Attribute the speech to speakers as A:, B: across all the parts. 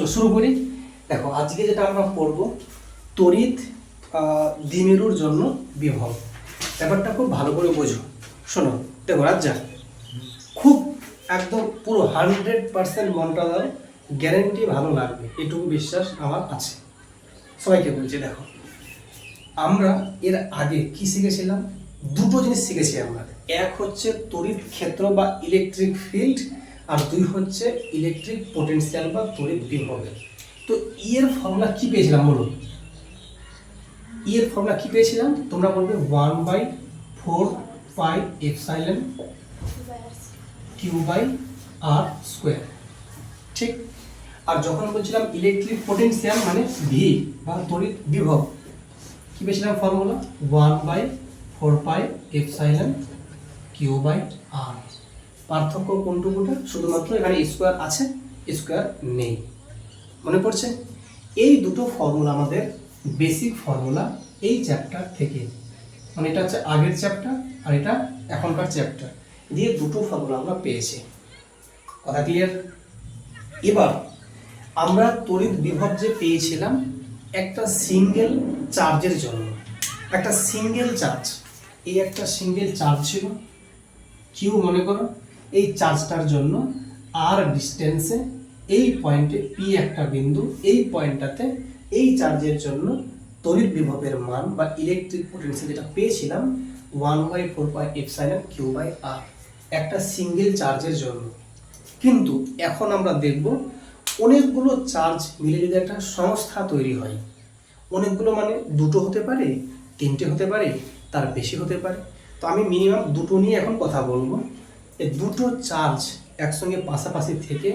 A: চলো শুরু করি। দেখো আজকে যেটা আমরা পড়বো তড়িৎ দ্বিমেরুর জন্য বিভব। ব্যাপারটা খুব ভালো করে বোঝো। শোনো, দেখো রাজ্জাক, খুব একদম পুরো 100% মনটা দাও, গ্যারেন্টি ভালো লাগবে, এটুকু বিশ্বাস আমার আছে। সবাইকে বলছি, দেখো আমরা এর আগে কি শিখেছিলাম? দুটো জিনিস শিখেছি আমরা। এক হচ্ছে তড়িৎ ক্ষেত্র বা ইলেকট্রিক ফিল্ড, আর দুই হচ্ছে ইলেকট্রিক পোটেনশিয়াল বা তড়িৎ বিভবের। তো এর ফর্মুলা কি পেয়েছিলাম বলো? এর ফর্মুলা কি পেয়েছিলাম? তোমরা বলবে 1/4πε Q/r²। ঠিক। আর যখন বলছিলাম ইলেকট্রিক পোটেনশিয়াল মানে ভি বা তড়িৎ বিভব, কি পেয়েছিলাম ফর্মুলা? 1/4πε Q/r। পার্থক্য কোনটুকুটা? শুধুমাত্র এখানে স্কোয়ার আছে, স্কোয়ার নেই। মনে পড়ছে? এই দুটো ফর্মুলা আমাদের বেসিক ফর্মুলা এই চ্যাপ্টার থেকে, মানে এটা হচ্ছে আগের চ্যাপ্টার আর এটা এখনকার চ্যাপ্টার, দিয়ে দুটো ফর্মুলা আমরা পেয়েছি। কথা ক্লিয়ার? এবার আমরা তড়িৎ বিভব যে পেয়েছিলাম একটা সিঙ্গেল চার্জের জন্য, একটা সিঙ্গেল চার্জ, এই একটা সিঙ্গেল চার্জ ছিল কিউ মনে করো। এই চার্জটার জন্য আর ডিস্টেন্সে এই পয়েন্টে পি একটা বিন্দু, এই পয়েন্টটাতে এই চার্জের জন্য তড়িৎ বিভবের মান বা ইলেকট্রিক পোটেনশিয়াল যেটা পেয়েছিলাম 1/4πε Q/r, একটা সিঙ্গেল চার্জের জন্য। কিন্তু এখন আমরা দেখব অনেকগুলো চার্জ মিলে যদি একটা সংস্থা তৈরি হয়, অনেকগুলো মানে দুটো হতে পারে, তিনটে হতে পারে, তার বেশি হতে পারে। তো আমি মিনিমাম দুটো নিয়ে এখন কথা বলবো। এই দুটো চার্জ একসঙ্গে পাশাপাশি থেকে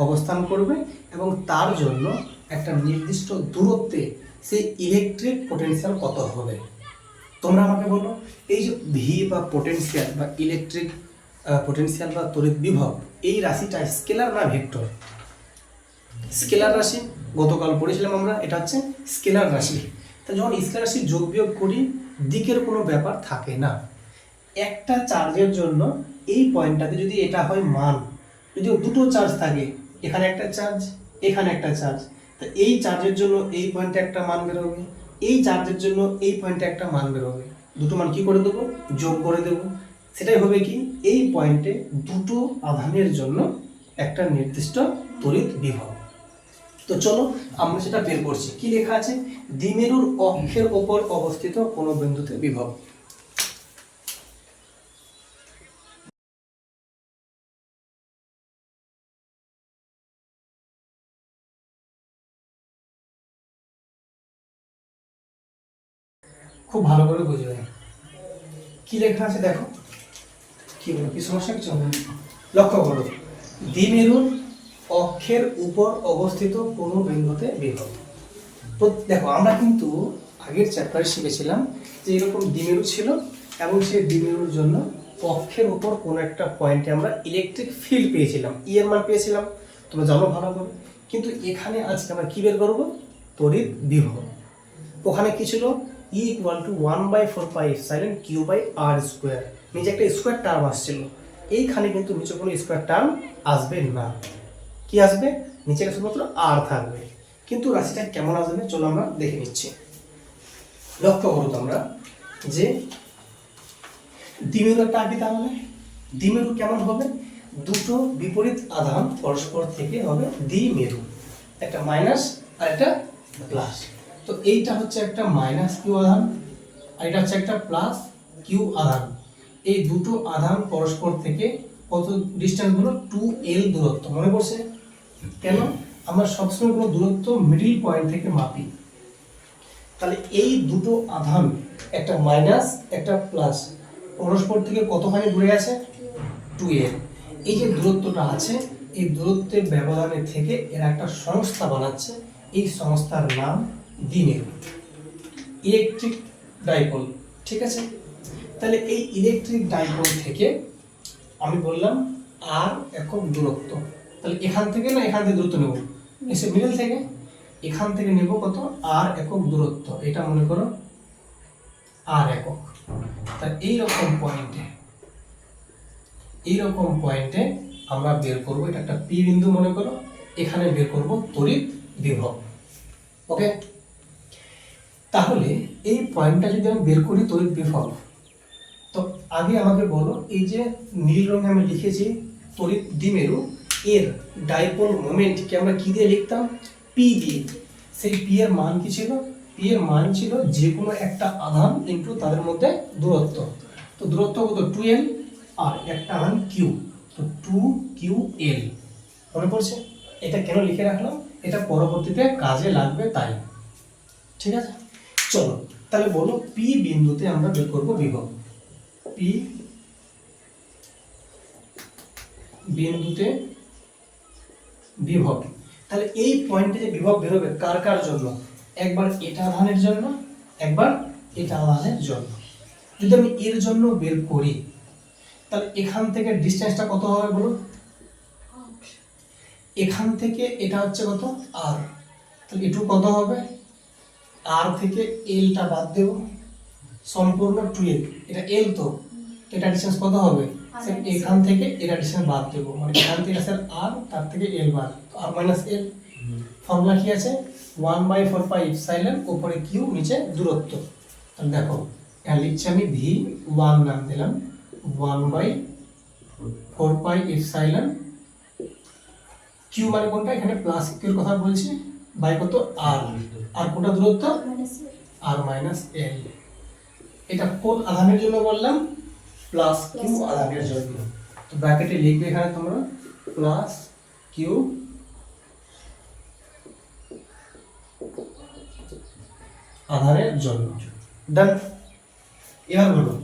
A: অবস্থান করবে এবং তার জন্য একটা নির্দিষ্ট দূরত্বে সেই ইলেকট্রিক পোটেনশিয়াল কত হবে। তোমরা আমাকে বলো, এই যে ভি বা পোটেনশিয়াল বা ইলেকট্রিক পোটেনশিয়াল বা তড়িৎ বিভব, এই রাশিটা স্কেলার না ভেক্টর? স্কেলার রাশি, গতকাল পড়েছিলাম আমরা, এটা হচ্ছে স্কেলার রাশি। তা যখন স্কেলার রাশি যোগ বিয়োগ করি, দিকের কোনো ব্যাপার থাকে না। একটা চার্জের জন্য এই পয়েন্টটাতে যদি এটা হয় মান, যদি দুটো চার্জ থাকে, এখানে একটা চার্জ, এখানে একটা চার্জ, তা এই চার্জের জন্য এই পয়েন্টে একটা মান বেরোবে, এই চার্জের জন্য এই পয়েন্টে একটা মান বেরোবে। দুটো মান কি করে দেবো? যোগ করে দেবো। সেটাই হবে কি, এই পয়েন্টে দুটো আধানের জন্য একটা নির্দিষ্ট তড়িৎ বিভব। তো চলো আমরা সেটা বের করছি। কি লেখা আছে? দ্বিমেরুর অক্ষের ওপর অবস্থিত কোনো বিন্দুতে বিভব। খুব ভালো করে বুঝবে কি লেখা আছে। দেখো কি বলো, কি সমস্যা কিছু? লক্ষ্য করো, দ্বিমেরুর অক্ষের উপর অবস্থিত কোনো বিন্দুতে বিভব। তো দেখো আমরা কিন্তু আগের চ্যাপ্টারে শিখেছিলাম যে এরকম দ্বিমেরু ছিল এবং সেই দ্বিমেরুর জন্য অক্ষের উপর কোনো একটা পয়েন্টে আমরা ইলেকট্রিক ফিল্ড পেয়েছিলাম, ই এর মান পেয়েছিলাম, তোমরা জানো ভালো করে। কিন্তু এখানে আজকে আমরা কি বের করবো? তড়িৎ বিভব। ওখানে কি ছিল? E = 1/4πε Q/r², নিচে একটা স্কোয়ার টার্ম আসছিল। এইখানে কিন্তু নিচে কোনো স্কোয়ার টার্ম আসবে না। কি আসবে? নিচে শুধুমাত্র আর থাকবে। কিন্তু রাশিটা কেমন আসবে চলো আমরা দেখে নিচ্ছি। লক্ষ্য করো তোমরা যে দ্বিমেরু একটা আঁকি, তাহলে দ্বিমেরু কেমন হবে? দুটো বিপরীত আধান পরস্পর থেকে হবে দ্বিমেরু, একটা মাইনাস আর একটা প্লাস। তো এইটা হচ্ছে একটা মাইনাস কিউ আধান আর এটা হচ্ছে একটা প্লাস কিউ আধান। এই দুটো আধান পরস্পর থেকে কত ডিস্টেন্স হলো? 2l দূরত্ব। মনে পড়ছে? কেন? আমরা সবসময় কোনো দূরত্ব মিডল পয়েন্ট থেকে মাপি। তাহলে এই দুটো আধান, একটা মাইনাস একটা প্লাস, পরস্পর থেকে কতখানি দূরে আছে? 2l। এই যে দূরত্বটা আছে, এই দূরত্বের ব্যবধানে থেকে এরা একটা সংস্থা বানাচ্ছে। এই সংস্থার নাম দ্বিমেরু, ইলেকট্রিক ডাইপোল। ঠিক আছে? তাহলে এই ইলেকট্রিক ডাইপোল থেকে আমি বললাম আর একক দূরত্ব। তাহলে এখান থেকে না এখান থেকে দূরত্ব নেব, এসে মিডল থেকে এখান থেকে নেব কত? আর একক দূরত্ব। এটা মনে করো আর একক। তাহলে এইরকম পয়েন্টে আমরা বের করবো, এটা একটা পি বিন্দু মনে করো, এখানে বের করব তড়িৎ বিভব। ওকে, তাহলে এই পয়েন্টটা যদি আমি বের করি তড়িৎ বিভব, তো আগে আমাকে বলো এই যে নীল রঙে আমি লিখেছি তড়িৎ দ্বিমেরু, এর ডাইপোল মোমেন্টকে আমরা কি দিয়ে লিখতাম? পি দিয়ে। সেই পি এর মান কি ছিল? পি এর মান ছিল যে কোনো একটা আধান ইনটু তাদের মধ্যে দূরত্ব। তো দূরত্ব কত? 2l, আর একটা আধান কিউ, তো 2ql। মনে পড়ছে? এটা কেন লিখে রাখলাম? এটা পরবর্তীতে কাজে লাগবে তাই। ঠিক আছে, চলো তাহলে বলো পি বিন্দুতে আমরা বের করব বিভব। পি বিন্দুতে বিভব, তাহলে এই পয়েন্টে যে বিভব বেরোবে কার কার জন্য? একবার এটা আধানের জন্য, একবার এটা আধানের জন্য। যদি আমি এর জন্য বের করি তাহলে এখান থেকে ডিসটেন্সটা কত হবে বলো? এখান থেকে এটা হচ্ছে কত? আর, তাহলে এটুকু কত হবে? আর থেকে এলটা বাদ দেব, সম্পূর্ণ 2l, এটা এল, তো এটা ডিসটেন্স কত হবে? এখান থেকে এটা ডিসটেন্স বাদ দেব, মানে এখান থেকে স্যার আর, তার থেকে এল বাদ, তো আর মাইনাস এল। ফর্মুলা কি আছে? 1/4 পাই এপসাইলন, উপরে কিউ, নিচে দূরত্ব। তাহলে দেখো এটা লিখছি আমি v1 নাম দিলাম, 1/4 পাই এপসাইলন, কিউ মানে কোনটা? এখানে প্লাস কিউ এর কথা বলছি, বাই কত? আর, আর কোনটা দূরত্ব? আর মাইনাস এল। এটা কোন আধানের জন্য বললাম? প্লাস কিউ আধানের জন্য। তো ব্র্যাকেটে লিখবে এখানে তোমরা প্লাস কিউ আধানের জন্য। ডান। এবার বলো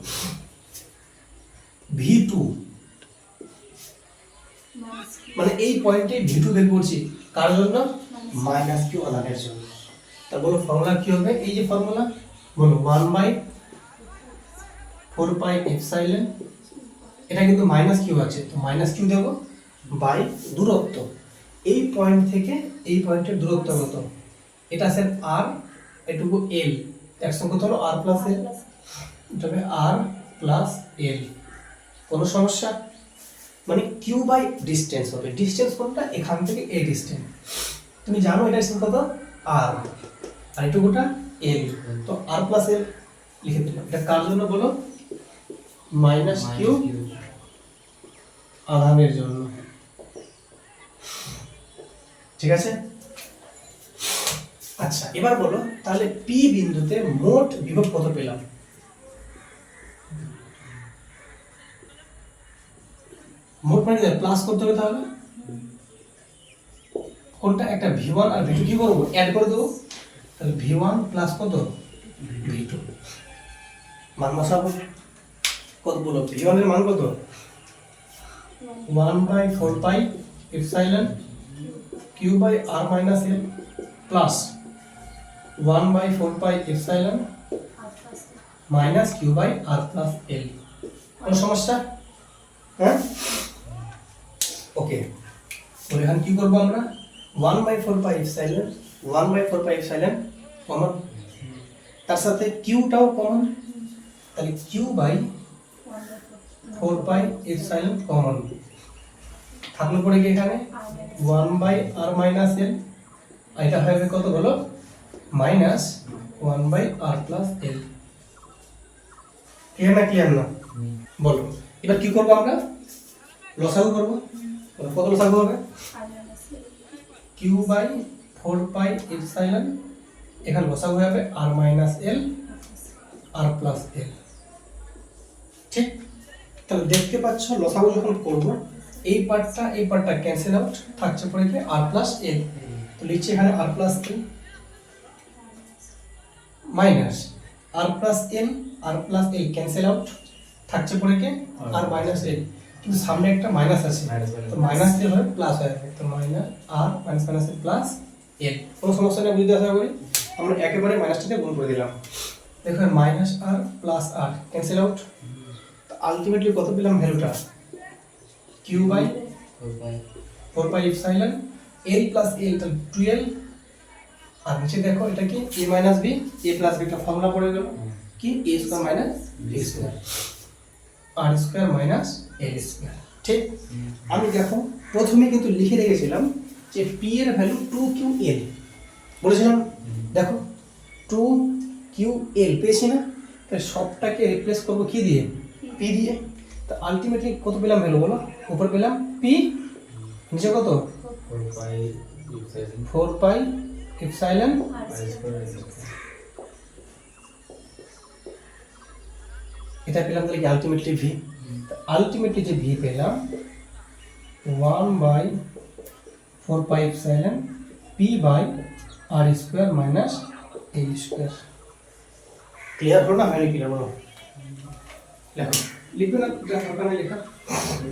A: V2, মানে এই পয়েন্টে V2 বের করছি কার জন্য? মাইনাস কিউ আধানের জন্য। তা বলো ফর্মুলা কি হবে? এই যে ফর্মুলা বলো 1/4 পাই এপসাইলন, এটা কিন্তু মাইনাস কিউ আছে, তো মাইনাস কিউ দেবো, বাই দূরত্ব। এই পয়েন্ট থেকে এই পয়েন্টের দূরত্ব কত? এটা আছে আর, এটুকু এল, একসঙ্গে কত হলো? আর প্লাস এল, এটা হবে আর প্লাস এল। কোনো সমস্যা? মানে কিউ বাই ডিস্টেন্স হবে। ডিস্টেন্স কোনটা? এখান থেকে এই ডিস্টেন্স, তুমি জানো এটা ডিস্টেন্স কত? আর, আর এটুকুটা এল, তো আর প্লাস এল লিখে দিলাম। এটা কার জন্য বলো? মাইনাস কিউ আধানের জন্য। ঠিক আছে, আচ্ছা এবার বলো তাহলে পি বিন্দুতে মোট বিভব কত পেলাম? মোট মানে প্লাস করতে হবে, তাহলে কোনটা? একটা v1 আর v2 কি করবো? অ্যাড করে দেবো, তাহলে v1 প্লাস কত? v2 মান বসাবো। কত বলো? v1 এর মান কত? 1/4 pi epsilon Q by R minus L plus 1/4 pi epsilon minus Q by R plus L. কোনো সমস্যা? হ্যাঁ, ওকে। তো এখানে কি করবো আমরা? 1/4 pi epsilon, 1/4 pi epsilon common, তার সাথে কিউটাও কমন, তাহলে q by 4 pi epsilon common থাকলো। পড়ে গিয়ে এখানে 1/r মাইনাস এল, এটা হবে কত বলো? Minus 1/r plus L. Clear না? ক্লিয়ার না? বলো এবার কি করবো আমরা? লসাগু করবো। কত লসাগু হবে? কিউ বাই 4 পাই এপসাইলন, এখানে লসাগু হবে আর মাইনাস এল আর প্লাস এল। ঠিক, তাহলে দেখতে পাচ্ছ লসাগু যখন করবো এই পার্টটা ক্যান্সেল আউট, থাকছে পড়ে গিয়ে আর প্লাস এল। তো লিখছি এখানে আর plus L minus R plus এল ক্যান্সেল আউট, থাকছে পড়ে গিয়ে আর মাইনাস এল, কিন্তু সামনে একটা মাইনাস আছে, তো মাইনাস এল হবে প্লাস হয়ে যাবে, তো মাইনাস আর minus minus L plus L. কোনো সমস্যা নেই, বুঝতে আশা করি। আমরা একেবারে মাইনাসটাকে গুণ করে দিলাম। দেখো minus R plus R cancel out, ultimately কত পেলাম ভ্যালুটা? Q by 4 pi epsilon L plus L, তাহলে 12। আর নিচে দেখো এটা কি a minus b, a plus b, একটা ফর্মুলা পড়ে গেল কি? a square minus b square, r square minus l square. ঠিক, আমি দেখো প্রথমে কিন্তু লিখে রেখেছিলাম যে পি এর ভ্যালু 2QL বলেছিলাম, দেখো 2QL পেয়েছি না, তাহলে সবটাকে রিপ্লেস করবো কি দিয়ে, পি দিয়ে। তো আলটিমেটলি কত পেলাম ভ্যালু বলো, উপর পেলাম পি, নিচে কত 4 পাই এপসাইলন। এটা পেলাম তাহলে কি আলটিমেটলি ভি, আলটিমেটলি যে ভি পেলাম 1/4 epsilon p by R square minus a square. Clear হলো না, হয়নি ক্লিয়ার বলো, লেখো, লিখবে না ওখানে লেখা,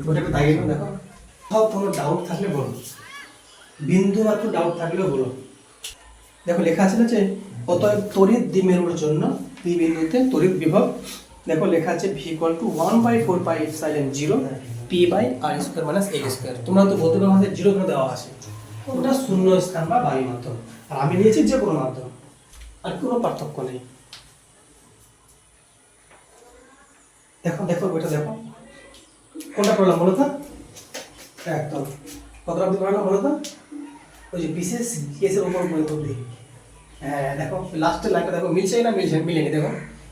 A: ওটাকে দাগিয়ে নাও, দেখো তাও কোনো ডাউট থাকলে বলো, বিন্দু মাত্র ডাউট থাকলেও বলো। দেখো লেখা আছে না যে অতএব তড়িৎ দ্বিমেরুর জন্য পি বিন্দুতে তড়িৎ বিভব, দেখো লেখা আছে V equal to 1/4 epsilon 0 p by R square minus a square. তোমরা তো বলতে পারো যে 0 করে দেওয়া আছে, ওটা শূন্য স্থান বা বায়ু মাধ্যম, আর আমি নিয়েছি যে কোনো মাধ্যম, আর কোনো পার্থক্য নেই। দেখো দেখো ওইটা দেখো, কোনটা করলাম বলো তো, একদম কতটা অবধি করলাম বলো তো, ওই যে বিশেষ কেসের উপর প্রয়োগ করতে। হ্যাঁ দেখো লাস্টের লাইনটা দেখো, মিলছে না মিলছে, মিলেনি, দেখো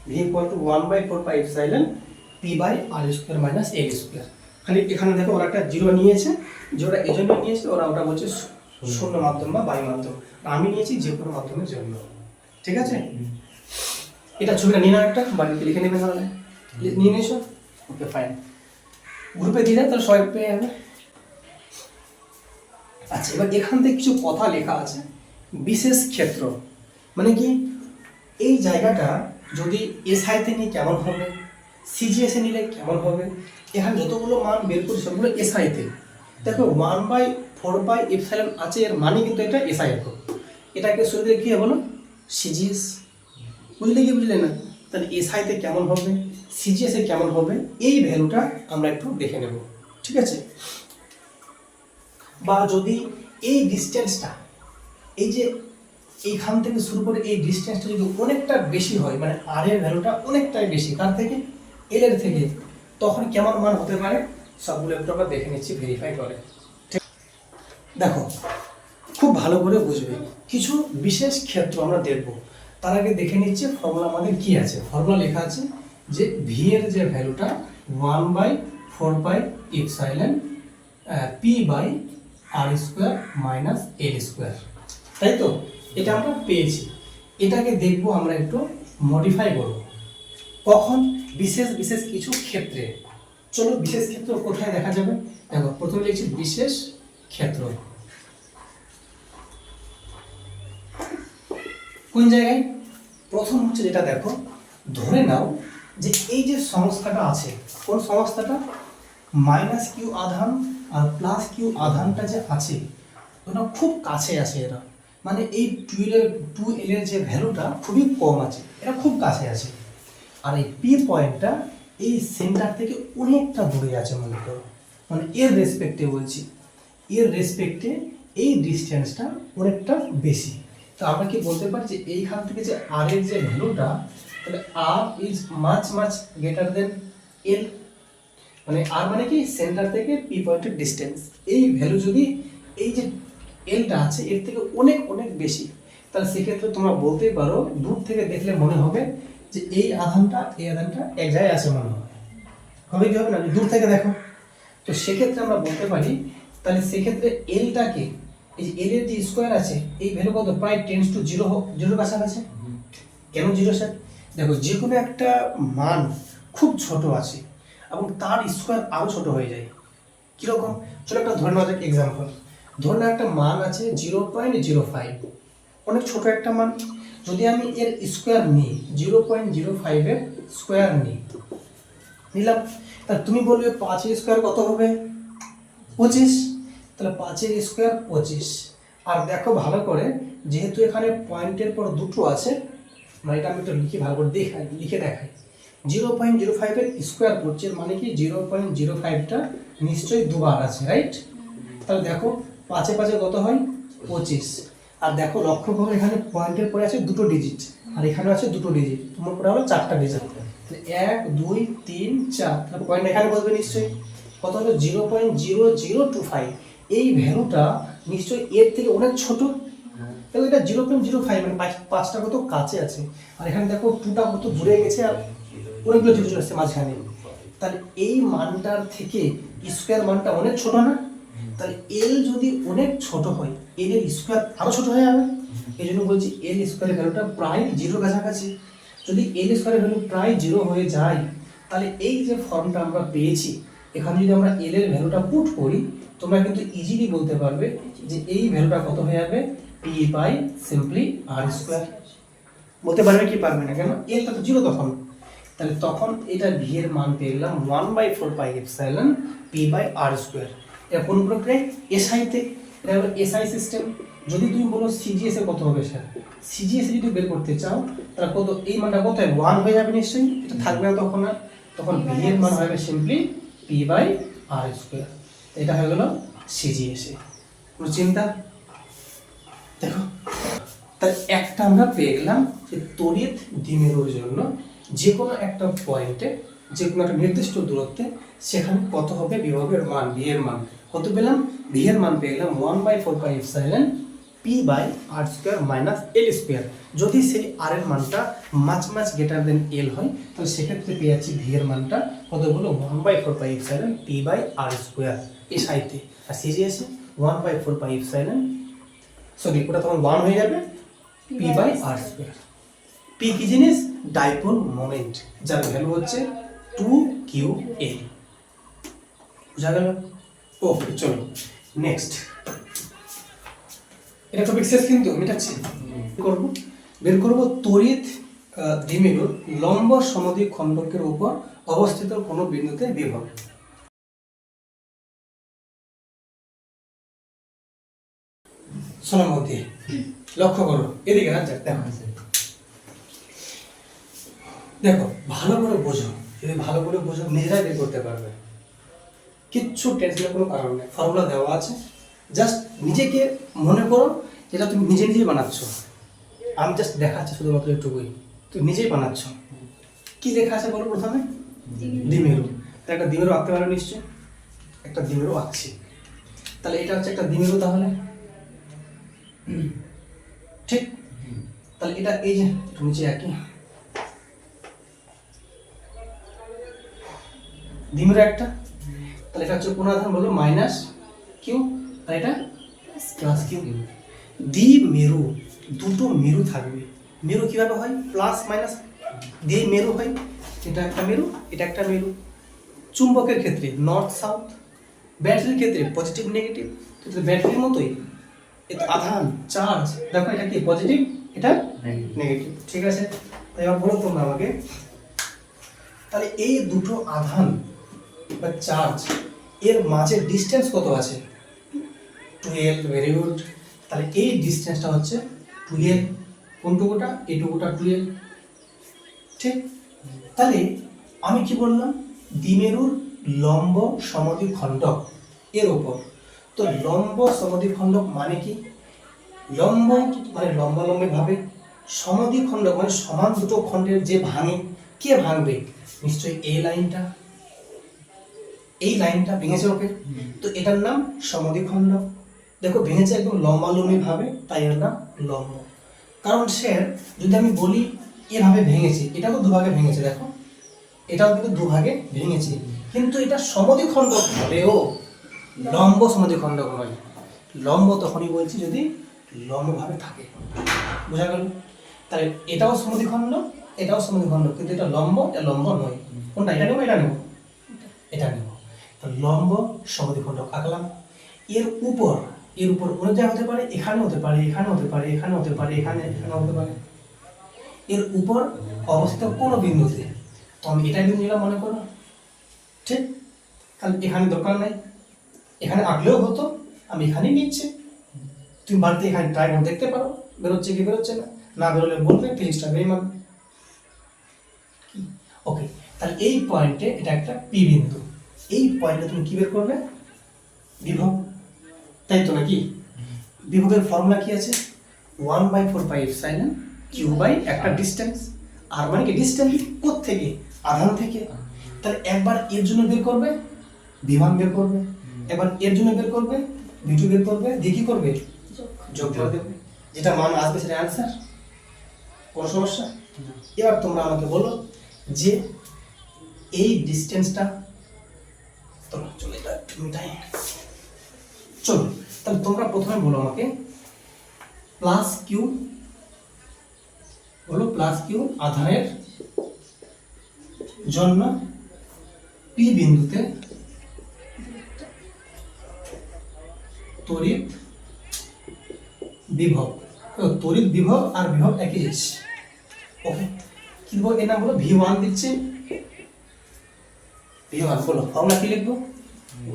A: V equal to 1/4 epsilon p by R square minus a square. খালি এখানে দেখো ওরা একটা 0 নিয়েছে, যেটা এই জন্য নিয়েছে, ওরা ওটা বলছে শূন্য মাধ্যম বা বায়ু মাধ্যম, আমি নিয়েছি যে কোনো মাধ্যমের জন্য, ঠিক আছে। এটা ছবিটা নিয়ে নাও, একটা বাড়িতে লিখে নেবে, তাহলে নিয়ে নিয়েছো, ওকে ফাইন, গ্রুপে দিয়ে দেয় তাহলে সবাই পেয়ে যাবে। আচ্ছা এবার এখান থেকে কিছু কথা লেখা আছে, বিশেষ ক্ষেত্র মানে কি, এই জায়গাটা যদি এসআইতে নিয়ে কেমন হবে, সিজিএসে নিলে কেমন হবে, এখানে যতগুলো মান বের করি সবগুলো এসআইতে। দেখো 1/4 এপসাইলন আছে, এর মানে কিন্তু এটা এসআই একক, এটাকে শুরু কি হবে বলো, সিজিএস, বুঝলে কি বুঝলে না, তাহলে এসআইতে কেমন হবে, সিজিএসে কেমন হবে, এই ভ্যালুটা আমরা একটু দেখে নেব, ঠিক আছে। বা যদি এই ডিস্টেন্সটা, এই যে এইখান থেকে শুরু করে এই ডিস্টেন্সটা যদি অনেকটা বেশি হয়, মানে আর এর ভ্যালুটা অনেকটাই বেশি তার থেকে, এল এর থেকে, তখন কেমন মান হতে পারে, সবগুলো একটু আমরা দেখে নিচ্ছি ভেরিফাই করে। ঠিক, দেখো খুব ভালো করে বুঝবে, কিছু বিশেষ ক্ষেত্র আমরা দেখব, তার আগে দেখে নিচ্ছি ফর্মুলা আমাদের কি আছে। ফর্মুলা লেখা আছে যে ভি এর যে ভ্যালুটা 1/4 epsilon p by R square minus L square, তাই তো, এটা আমরা পেয়েছি। এটাকে দেখবো আমরা একটু মডিফাই করব, কখন, বিশেষ বিশেষ কিছু ক্ষেত্রে। চলো বিশেষ ক্ষেত্র কোথায় দেখা যাবে, দেখো প্রথমে লিখছি বিশেষ ক্ষেত্র, কোন জায়গায়, প্রথম হচ্ছে যেটা দেখো, ধরে নাও যে এই যে সংস্থাটা আছে, কোন সংস্থাটা, মাইনাস কিউ আধান আর প্লাস কিউ আধানটা যে আছে ওটা খুব কাছে আছে, এরা মানে এই 2L এর যে ভ্যালুটা খুবই কম আছে, এটা খুব কাছে আছে, আর এই পি পয়েন্টটা এই সেন্টার থেকে অনেকটা দূরে আছে মনে করো, মানে এর রেসপেক্টে বলছি, এর রেসপেক্টে এই ডিস্টেন্সটা অনেকটা বেশি। তো আমরা কি বলতে পারি যে এইখান থেকে যে আর এর যে ভ্যালুটা, তাহলে R is much much greater than L, মানে আর মানে কি সেন্টার থেকে পি পয়েন্টের ডিস্টেন্স, এই ভ্যালু যদি এই যে এলটা আছে এর থেকে অনেক অনেক বেশি, তাহলে সেক্ষেত্রে তোমরা বলতেই পারো, দূর থেকে দেখলে মনে হবে যে এই আধানটা এক জায়গায় আছে মনে হবে, হবে কি হবে না, দূর থেকে দেখো। তো সেক্ষেত্রে আমরা বলতে পারি, তাহলে সেক্ষেত্রে এলটাকে, এই এল এর যে স্কোয়ার আছে এই ভ্যালু কত, প্রায় টেন্স টু 0 কাছাকাছি। কেন 0 স্যার, দেখো যে কোনো একটা মান খুব ছোট আছে এবং তার স্কোয়ার আরও ছোট হয়ে যায়, কীরকম, চলো একটা ধরে নেওয়া যাক এক্সাম্পল, ধরে নাও একটা মান আছে 0.05, অনেক ছোট একটা মান, যদি আমি এর স্কোয়ার নিই 0.05 এর স্কোয়ার নিলাম, তাহলে তুমি বলবে 5 এর স্কোয়ার কত হবে, 25, তাহলে 5 এর স্কোয়ার 25। আর দেখো ভালো করে, যেহেতু এখানে পয়েন্টের পর দুটো আছে, মানে এটা আমি একটু লিখে ভালো করে লিখে দেখাই, 0.05 এর স্কোয়ার করছে, মানে কি 0.05টা নিশ্চয়ই দুবার আছে, রাইট। তাহলে দেখো 5 এ 5 কত হয় 25, আর দেখো লক্ষ্য করো এখানে পয়েন্টের পরে আছে দুটো ডিজিট, আর এখানে আছে দুটো ডিজিট, তোমার পরে হলো 4টা ডিজিট, 1 2 3 4, তাহলে পয়েন্ট এখানে বসবে নিশ্চয়ই, কত হলো 0.0025, এই ভ্যালুটা নিশ্চয়ই এর থেকে অনেক ছোট। দেখো এটা 0.05 মানে 5টা কত কাছে আছে, আর এখানে দেখো 2টা কত দূরে গেছে, আর অনেকগুলো জিরো চলে আসছে মাঝখানে। তাহলে এই মানটার থেকে স্কোয়ার মানটা অনেক ছোট না? তাহলে এল যদি অনেক ছোট হয়, এল এর স্কোয়ার আরো ছোট হয়ে যাবে। এই জন্য বলছি এল স্কোয়ারের ভ্যালুটা প্রায় জিরোর কাছাকাছি। যদি এল স্কোয়ারের ভ্যালু প্রায় জিরো হয়ে যায়, তাহলে এই যে ফর্মটা আমরা পেয়েছি, এখানে যদি আমরা এল এর ভ্যালুটা পুট করি, তোমরা কিন্তু ইজিলি বলতে পারবে যে এই ভ্যালুটা কত হয়ে যাবে, p by simply r square. বলতে পারবে কি পারবে না? কেন, এলটা তো জিরো তখন। তাহলে তখন এটা ভি এর মান পেলাম 1/4πε পি বাই আর স্কোয়ার। এটা কোন প্রক্রিয়ায়? এসআইতে। এটা হলো এসআই সিস্টেম। যদি তুমি বলো সিজিএস এ কত হবে স্যার, সিজিএস যদি বের করতে চাও তাহলে কত, এই মানটা কত হয়, 1 হয়ে যাবে নিশ্চয়ই, এটা থাকবে না তখন। আর তখন ভি এর মান হবে simply p by R square. এটা হয়ে গেল সিজিএস এ। কোনো চিন্তা? দেখো, তাহলে একটা আমরা পেয়ে গেলাম যে তড়িৎ দ্বিমেরুর জন্য যে কোনো একটা পয়েন্টে, যে কোনো একটা নির্দিষ্ট দূরত্বে, সেখানে কত হবে বিভবের মান, ভি এর মান কত পেলাম? ভি এর মান পেয়ে গেলাম 1/4πε P by R square minus L square. যদি সেই আর এর মানটা মাছ গ্রেটার দেন এল হয়, তাহলে সেক্ষেত্রে পেয়ে যাচ্ছি ভি এর মানটা কত বলো, 1/4πε পি বাই আর স্কোয়ার এই সাইতে। আর সিজিএস 1/4πε, সরি ওটা তখন 1 হয়ে যাবে, p by R square. P কি জিনিস? ডাইপোল মোমেন্ট, যার ভ্যালু হচ্ছে 2qa। বুঝা গেল? ওকে, চলো নেক্সট। এটা টপিক শেষ, কিন্তু মেটাচ্ছি। বের করব তড়িৎ দ্বিমেরুর লম্ব সমদ্বিখ খণ্ডকের উপর অবস্থিত কোনো বিন্দুতে বিভব। শোনার মধ্যে লক্ষ্য করো, এদিকে না দেখো, ভালো করে বোঝো। যদি ভালো করে বোঝো নিজেরাই বের করতে পারবে, কিচ্ছু টেনশনের কোনো কারণ নেই। ফর্মুলা দেওয়া আছে, জাস্ট নিজেকে মনে করো যেটা তুমি নিজেই বানাচ্ছ। আমি জাস্ট দেখাচ্ছি শুধুমাত্র একটুকুই, তুমি নিজেই বানাচ্ছ। কি লেখা আছে বলো প্রথমে? দ্বিমেরু। তাহলে একটা দ্বিমেরু আঁকতে পারো নিশ্চয়, একটা দ্বিমেরু আঁকছি। তাহলে এটা হচ্ছে একটা দ্বিমেরু, তাহলে ঠিক। তাহলে এটা এই যে নিচে একই দ্বিমেরু একটা। তাহলে এটা হচ্ছে কোন আধান বলো, মাইনাস কিউ, আর এটা প্লাস কিউ। দ্বিমেরু, দুটো মেরু থাকবে। মেরু কিভাবে হয়? প্লাস মাইনাস দিয়ে মেরু হয়। এটা একটা মেরু, এটা একটা মেরু। চুম্বকের ক্ষেত্রে নর্থ সাউথ, ব্যাটারির ক্ষেত্রে পজিটিভ নেগেটিভ। কিন্তু ব্যাটারির মতোই আধান চার্জ, দেখো এটা কি পজিটিভ, এটা নেগেটিভ। ঠিক আছে, এবার বলো তোমরা আমাকে, তাহলে এই দুটো আধান বা চার্জ এর মাঝে ডিসটেন্স কত আছে? 12। Very good. তাহলে এই ডিসটেন্সটা হচ্ছে 12। কোনটুকুটা? এইটুকুটা 12। ঠিক। তাহলে আমি কি বললাম? দ্বিমেরুর লম্ব সমদ্বিখণ্ডক এর উপর। তো লম্ব সমদ্বিখণ্ডক মানে কি? লম্ব মানে লম্বালম্বি ভাবে, সমদ্বিখণ্ডক মানে সমান দুটো খণ্ডের যে ভাঙে, কে ভাঙবে? নিশ্চয়ই এই লাইনটা, এই লাইনটা ভেঙেছে ওকে, তো এটার নাম সমদ্বিখণ্ডক। দেখো ভেঙেছে একদম লম্বালম্বি ভাবে, তাই এর নাম লম্ব। কারণ স্যার যদি আমি বলি এভাবে ভেঙেছে, এটাও তো দুভাগে ভেঙেছে, দেখো এটাও কিন্তু দুভাগে ভেঙেছে, কিন্তু এটা সমদ্বিখণ্ডক হলেও লম্ব সমদ্বিখণ্ডক নয়। লম্ব তখনই বলছি যদি লম্বভাবে থাকে। বোঝা গেল? তাহলে এটাও সমদ্বিখণ্ডক, এটাও সমদ্বিখণ্ডক, কিন্তু এটা লম্ব, এটা লম্ব নয়। কোনটা? এটা নেব, এটা নেব, এটা নেব। তো লম্ব সমদ্বিখণ্ডক আঁকলাম। এর উপর অন্য জায়গায় হতে পারে, এখানে হতে পারে, এখানে হতে পারে, এখানে হতে পারে, এখানে হতে পারে। এর উপর অবস্থিত কোনো বিন্দুতে, তো আমি এটা বিন্দু নিলাম মনে করো, ঠিক। তাহলে এখানে দরকার নাই, এখানে আঁকলেও হতো, আমি এখানেই নিচ্ছি। তুমি বাড়িতে এখানে ট্রাই করে দেখতে পারো, বেরোচ্ছে কি বেরোচ্ছে না, না বেরোলে বলবে, ফিজিক্সটা বেইমান। ওকে, তাহলে এই পয়েন্টে এটা একটা পি বিন্দু। এই পয়েন্টে তুমি কি বের করবে? বিভব, তাই তো নাকি? বিভবের ফর্মুলা কি আছে? 1/4πε কিউ বাই একটা ডিস্টেন্স। আর মানে কি ডিস্টেন্স কোথা থেকে? আধান থেকে। তাহলে একবার এর জন্য বের করবে, বিভব বের করবে, এবার এর জন্য বের করবে, v2 বের করবে, দিয়ে কি করবে, যোগ করে দেবে, যেটা মান আসবে সেটা অ্যান্সার। কোনো সমস্যা? এবার তোমরা আমাকে বলো যে এই ডিস্টেন্সটা, চলো চলে যাও মিটাই, চলো তাহলে তোমরা প্রথমে বলো আমাকে প্লাস কিউ, বলো প্লাস কিউ আধানের জন্য পি বিন্দুতে তড়িৎ বিভব, তড়িৎ বিভব আর বিভব একই জিনিস। ওকে, কি দেবো, এর নাম বলো V1 দিচ্ছি, V1 বলো ফর্মুলা কি লিখবো,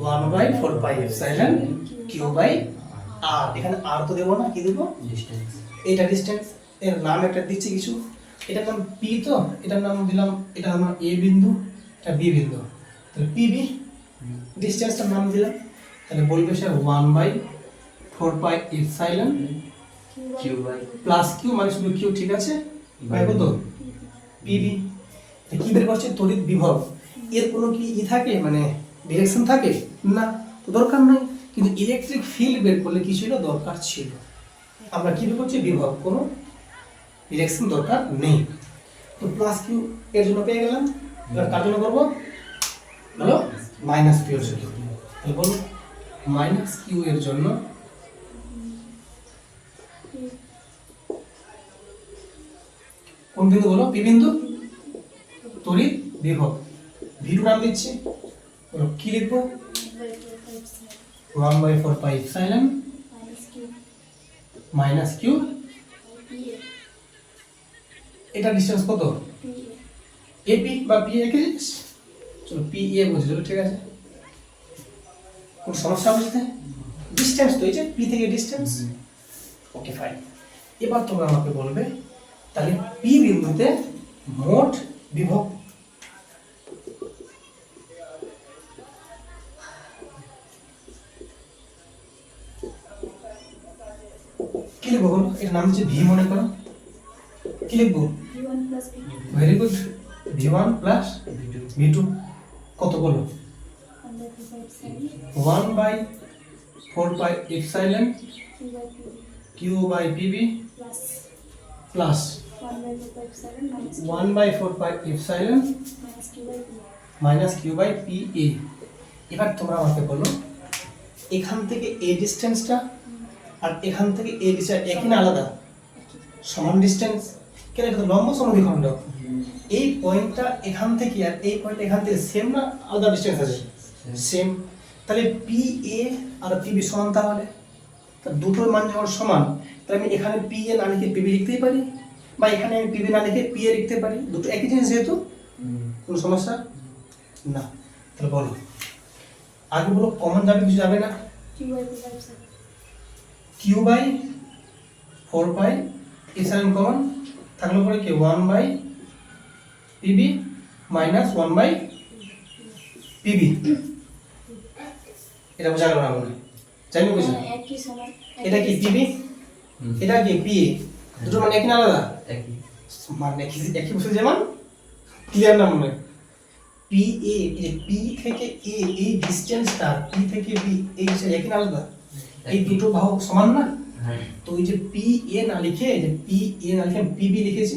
A: 1/4πε q বাই r, এখানে r তো দেবো না, কি দেবো,
B: ডিসটেন্স।
A: এটা ডিসটেন্স, এর নাম একটা দিচ্ছি কিছু, এটার নাম p, তো এটার নাম দিলাম, এটা আমার a বিন্দু, এটা b বিন্দু, তাহলে pb, ডিসটেন্সটার নাম দিলাম, তাহলে বলবে sir 1/4πε
B: Q by
A: plus Q, মানে শুধু কিউ, ঠিক আছে, বাই কত, পিবি। কি বের করছে, তড়িৎ বিভব, এর কোনো কি ই থাকে, মানে ডিরেকশন থাকে না, তো দরকার নাই, কিন্তু ইলেকট্রিক ফিল্ড বের করলে কি ছিল, দরকার ছিল। আমরা কি বের করছি, বিভব, কোনো ডিরেকশন দরকার নেই, তো প্লাস কিউ এর জন্য পেয়ে গেলাম। এবার কার জন্য করবো, বলো মাইনাস কিউ এর জন্য, তাহলে বলো মাইনাস কিউ এর জন্য কোন বিন্দু, বলো পি বিন্দু, তড়িৎ বিভব, V2 নাম দিচ্ছি, বলো কি লিখবো, 1/4πε মাইনাস কিউ, এটা ডিসটেন্স কত, এপি বা পি একই জিনিস, চলো পি এ বুঝে, চলো ঠিক আছে, কোন সমস্যা বুঝতে, ডিসটেন্স তো এই যে পি থেকে ডিসটেন্স, ওকে ফাইন। এবার তোমরা আমাকে বলবে তাহলে পি বিন্দুতে মোট বিভব, কি লিখবো বলো, এর নাম হচ্ছে ভি মনে করো, কি লিখবো, very good, V1 plus V2 কত বলো, 1/4πε q by pb plus 1/4πε minus q by pa। এবার তোমরা আমাকে বলো এখান থেকে এই ডিসটেন্সটা আর এখান থেকে এই ডিসটেন্স একই না আলাদা, সমান ডিসটেন্স, কেন, এটা তো লম্ব সমদ্বিখণ্ড, এই পয়েন্টটা এখান থেকে আর এই পয়েন্ট এখান থেকে সেম না আলাদা ডিসটেন্স আছে, সেম, তাহলে পি এ আর পিবি সমান, তাহলে দুটোর মান যখন সমান, তাহলে আমি এখানে পি এ না লিখে পিবি লিখতেই পারি, বা এখানে আমি পিবি না লিখে পি এ লিখতে পারি, দুটো একই জিনিস যেহেতু, কোনো সমস্যা না। তাহলে বলো আগে বলো কমন যাবে, কিছু যাবে না, কিউ বাই 4πε কমন থাকলে পরে কি 1/pb মাইনাস 1/pb, এটা বোঝা গেল না মনে হয়, জানি না বুঝলি, এটা কি পিবি, এটা কি পি, দুটো মানে একই না আলাদা,
B: একই,
A: মানে একই বসে, যেমন ক্লিয়ার না মনে হয়, পি এ, এই পি থেকে এ, এই ডিসটেন্সটা পি থেকে বি, এই একই না আলাদা, এই দুটো বাহু সমান না, তো ওই যে পি এ না লিখে, যে পি এ না লিখে পিবি লিখেছি,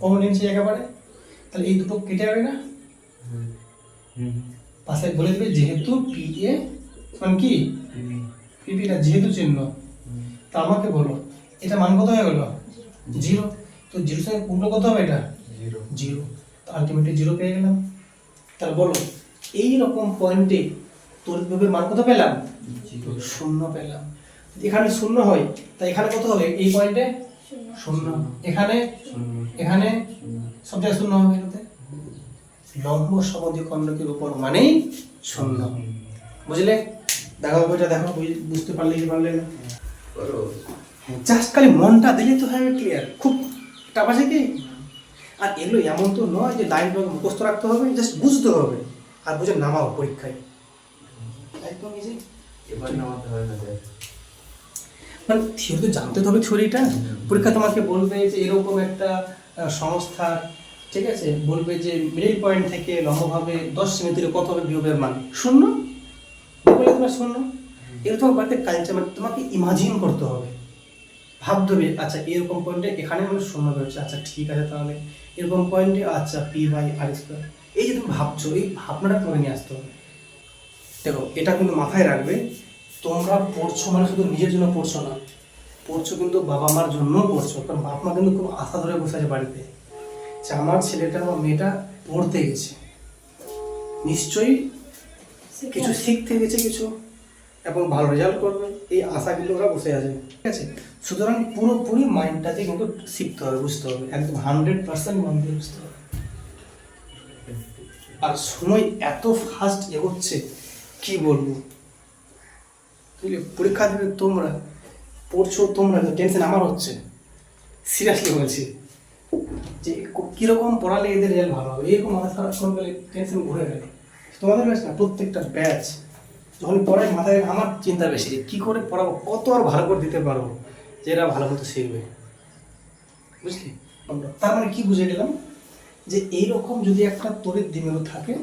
A: কমন নিয়েছি একেবারে, তাহলে এই দুটো কেটে যাবে না, পাশে বলে দেবে যেহেতু পি এ মানে কি পিবি, না যেহেতু চিহ্ন, তা আমাকে বলো এটা মান কত হয়ে গেল, 0, তো 0 সঙ্গে পূর্ণ কত হবে, এটা 0, তো আলটিমেটলি 0 পেয়ে গেলাম। তাহলে বলো এই রকম পয়েন্টে তড়িৎ বিভবের মান কত পেলাম, 0 পেলাম। এখানে 0 হয়, তাই এখানে কত হবে, এই পয়েন্টে 0, এখানে এখানে সব জায়গায় 0 হবে, এটাতে লম্ব সমদ্বিখণ্ডকের উপর মানেই 0, বুঝলে, দেখো বইটা দেখো, বুঝতে পারলে কি পারলে না, জাস্ট খালি মনটা দিলে তো হবে ক্লিয়ার, খুব টাপ আছে কি, আর এগুলো এমন তো নয় যে লাইন মুখস্থ রাখতে হবে, জাস্ট বুঝতে হবে আর বুঝে নামাও পরীক্ষায়, একদম ইজি,
B: এবার নামাতে হবে না,
A: মানে থিওরি তো জানতে হবে, থিওরিটা পরীক্ষা তোমাকে বলবে যে এরকম একটা সংস্থা, ঠিক আছে, বলবে যে মিডল পয়েন্ট থেকে লম্বভাবে 10 সেমি দূরে কত হবে বিভবের মান, 0, বলে তোমরা 0, এগুলো তোমার বাড়িতে কালচার, মানে তোমাকে ইমাজিন করতে হবে, ভাবতে হবে আচ্ছা এরকম পয়েন্টে এখানে মানে শূন্য বেরোচ্ছে, আচ্ছা ঠিক আছে তাহলে এরকম পয়েন্টে আচ্ছা পি বাই আর স্কোয়ার। এই যে তুমি ভাবছো, এই ভাবনাটা করে নিয়ে আসতে হবে। দেখো এটা কিন্তু মাথায় রাখবে, তোমরা পড়ছো মানে শুধু নিজের জন্য পড়ছো না, পড়ছো কিন্তু বাবা মার জন্যও পড়ছো। কারণ বাপ মা কিন্তু খুব আশা ধরে বসে আছে বাড়িতে যে আমার ছেলেটা বা মেয়েটা পড়তে গেছে, নিশ্চয়ই কিছু শিখতে গেছে কিছু, এবং ভালো রেজাল্ট করবে, এই আশা কিন্তু ওরা বসে আছে, ঠিক আছে। সুতরাং পুরোপুরি মাইন্ডটাতে কিন্তু শিখতে হবে, বুঝতে হবে, একদম 100% মন দিয়ে বুঝতে হবে। আর সময় এত ফাস্ট এগোচ্ছে কি বলবো, বুঝলি, পরীক্ষা দেবে তোমরা, পড়ছো তোমরা, টেনশন আমার হচ্ছে, সিরিয়াসলি বলছি যে কীরকম পড়ালে এদের রেজাল্ট ভালো হবে, এরকম মাথা খারাপ করে গেলে টেনশন ঘুরে গেলে তোমাদের ব্যাচ না, প্রত্যেকটা ব্যাচ যখন পড়ায় মাথায় আমার চিন্তা বেশি যে কী করে পড়াবো, কত আর ভালো করে দিতে পারবো যে এরা ভালো মতো শিখবে, বুঝলি। তার মানে কি বুঝে গেলাম যে এইরকম যদি একটা তড়িৎ দ্বিমেরু থাকে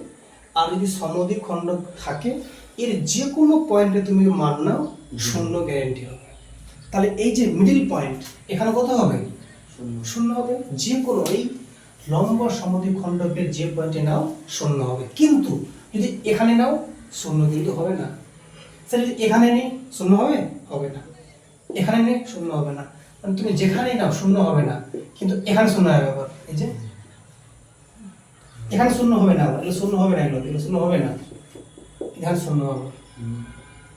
A: আর যদি সমদ্বিখণ্ড থাকে, এর যে কোনো পয়েন্টে তুমি মান নাও শূন্য গ্যারেন্টি হবে। তাহলে এই যে মিডিল পয়েন্ট এখানে কত হবে, শূন্য হবে। যে কোনো এই লম্ব সমদ্বিখণ্ডকের যে পয়েন্টে নাও শূন্য হবে, কিন্তু যদি এখানে নাও শূন্য কিন্তু হবে না। স্যার যদি এখানে নেই শূন্য হবে, হবে না, এখানে নেই শূন্য হবে না, মানে তুমি যেখানেই নাও শূন্য হবে না, কিন্তু এখানে শূন্য হবে আবার, এই যে এখানে শূন্য হবে না, এগুলো শূন্য হবে না, এগুলো শূন্য হবে না, এখানে শূন্য হবে।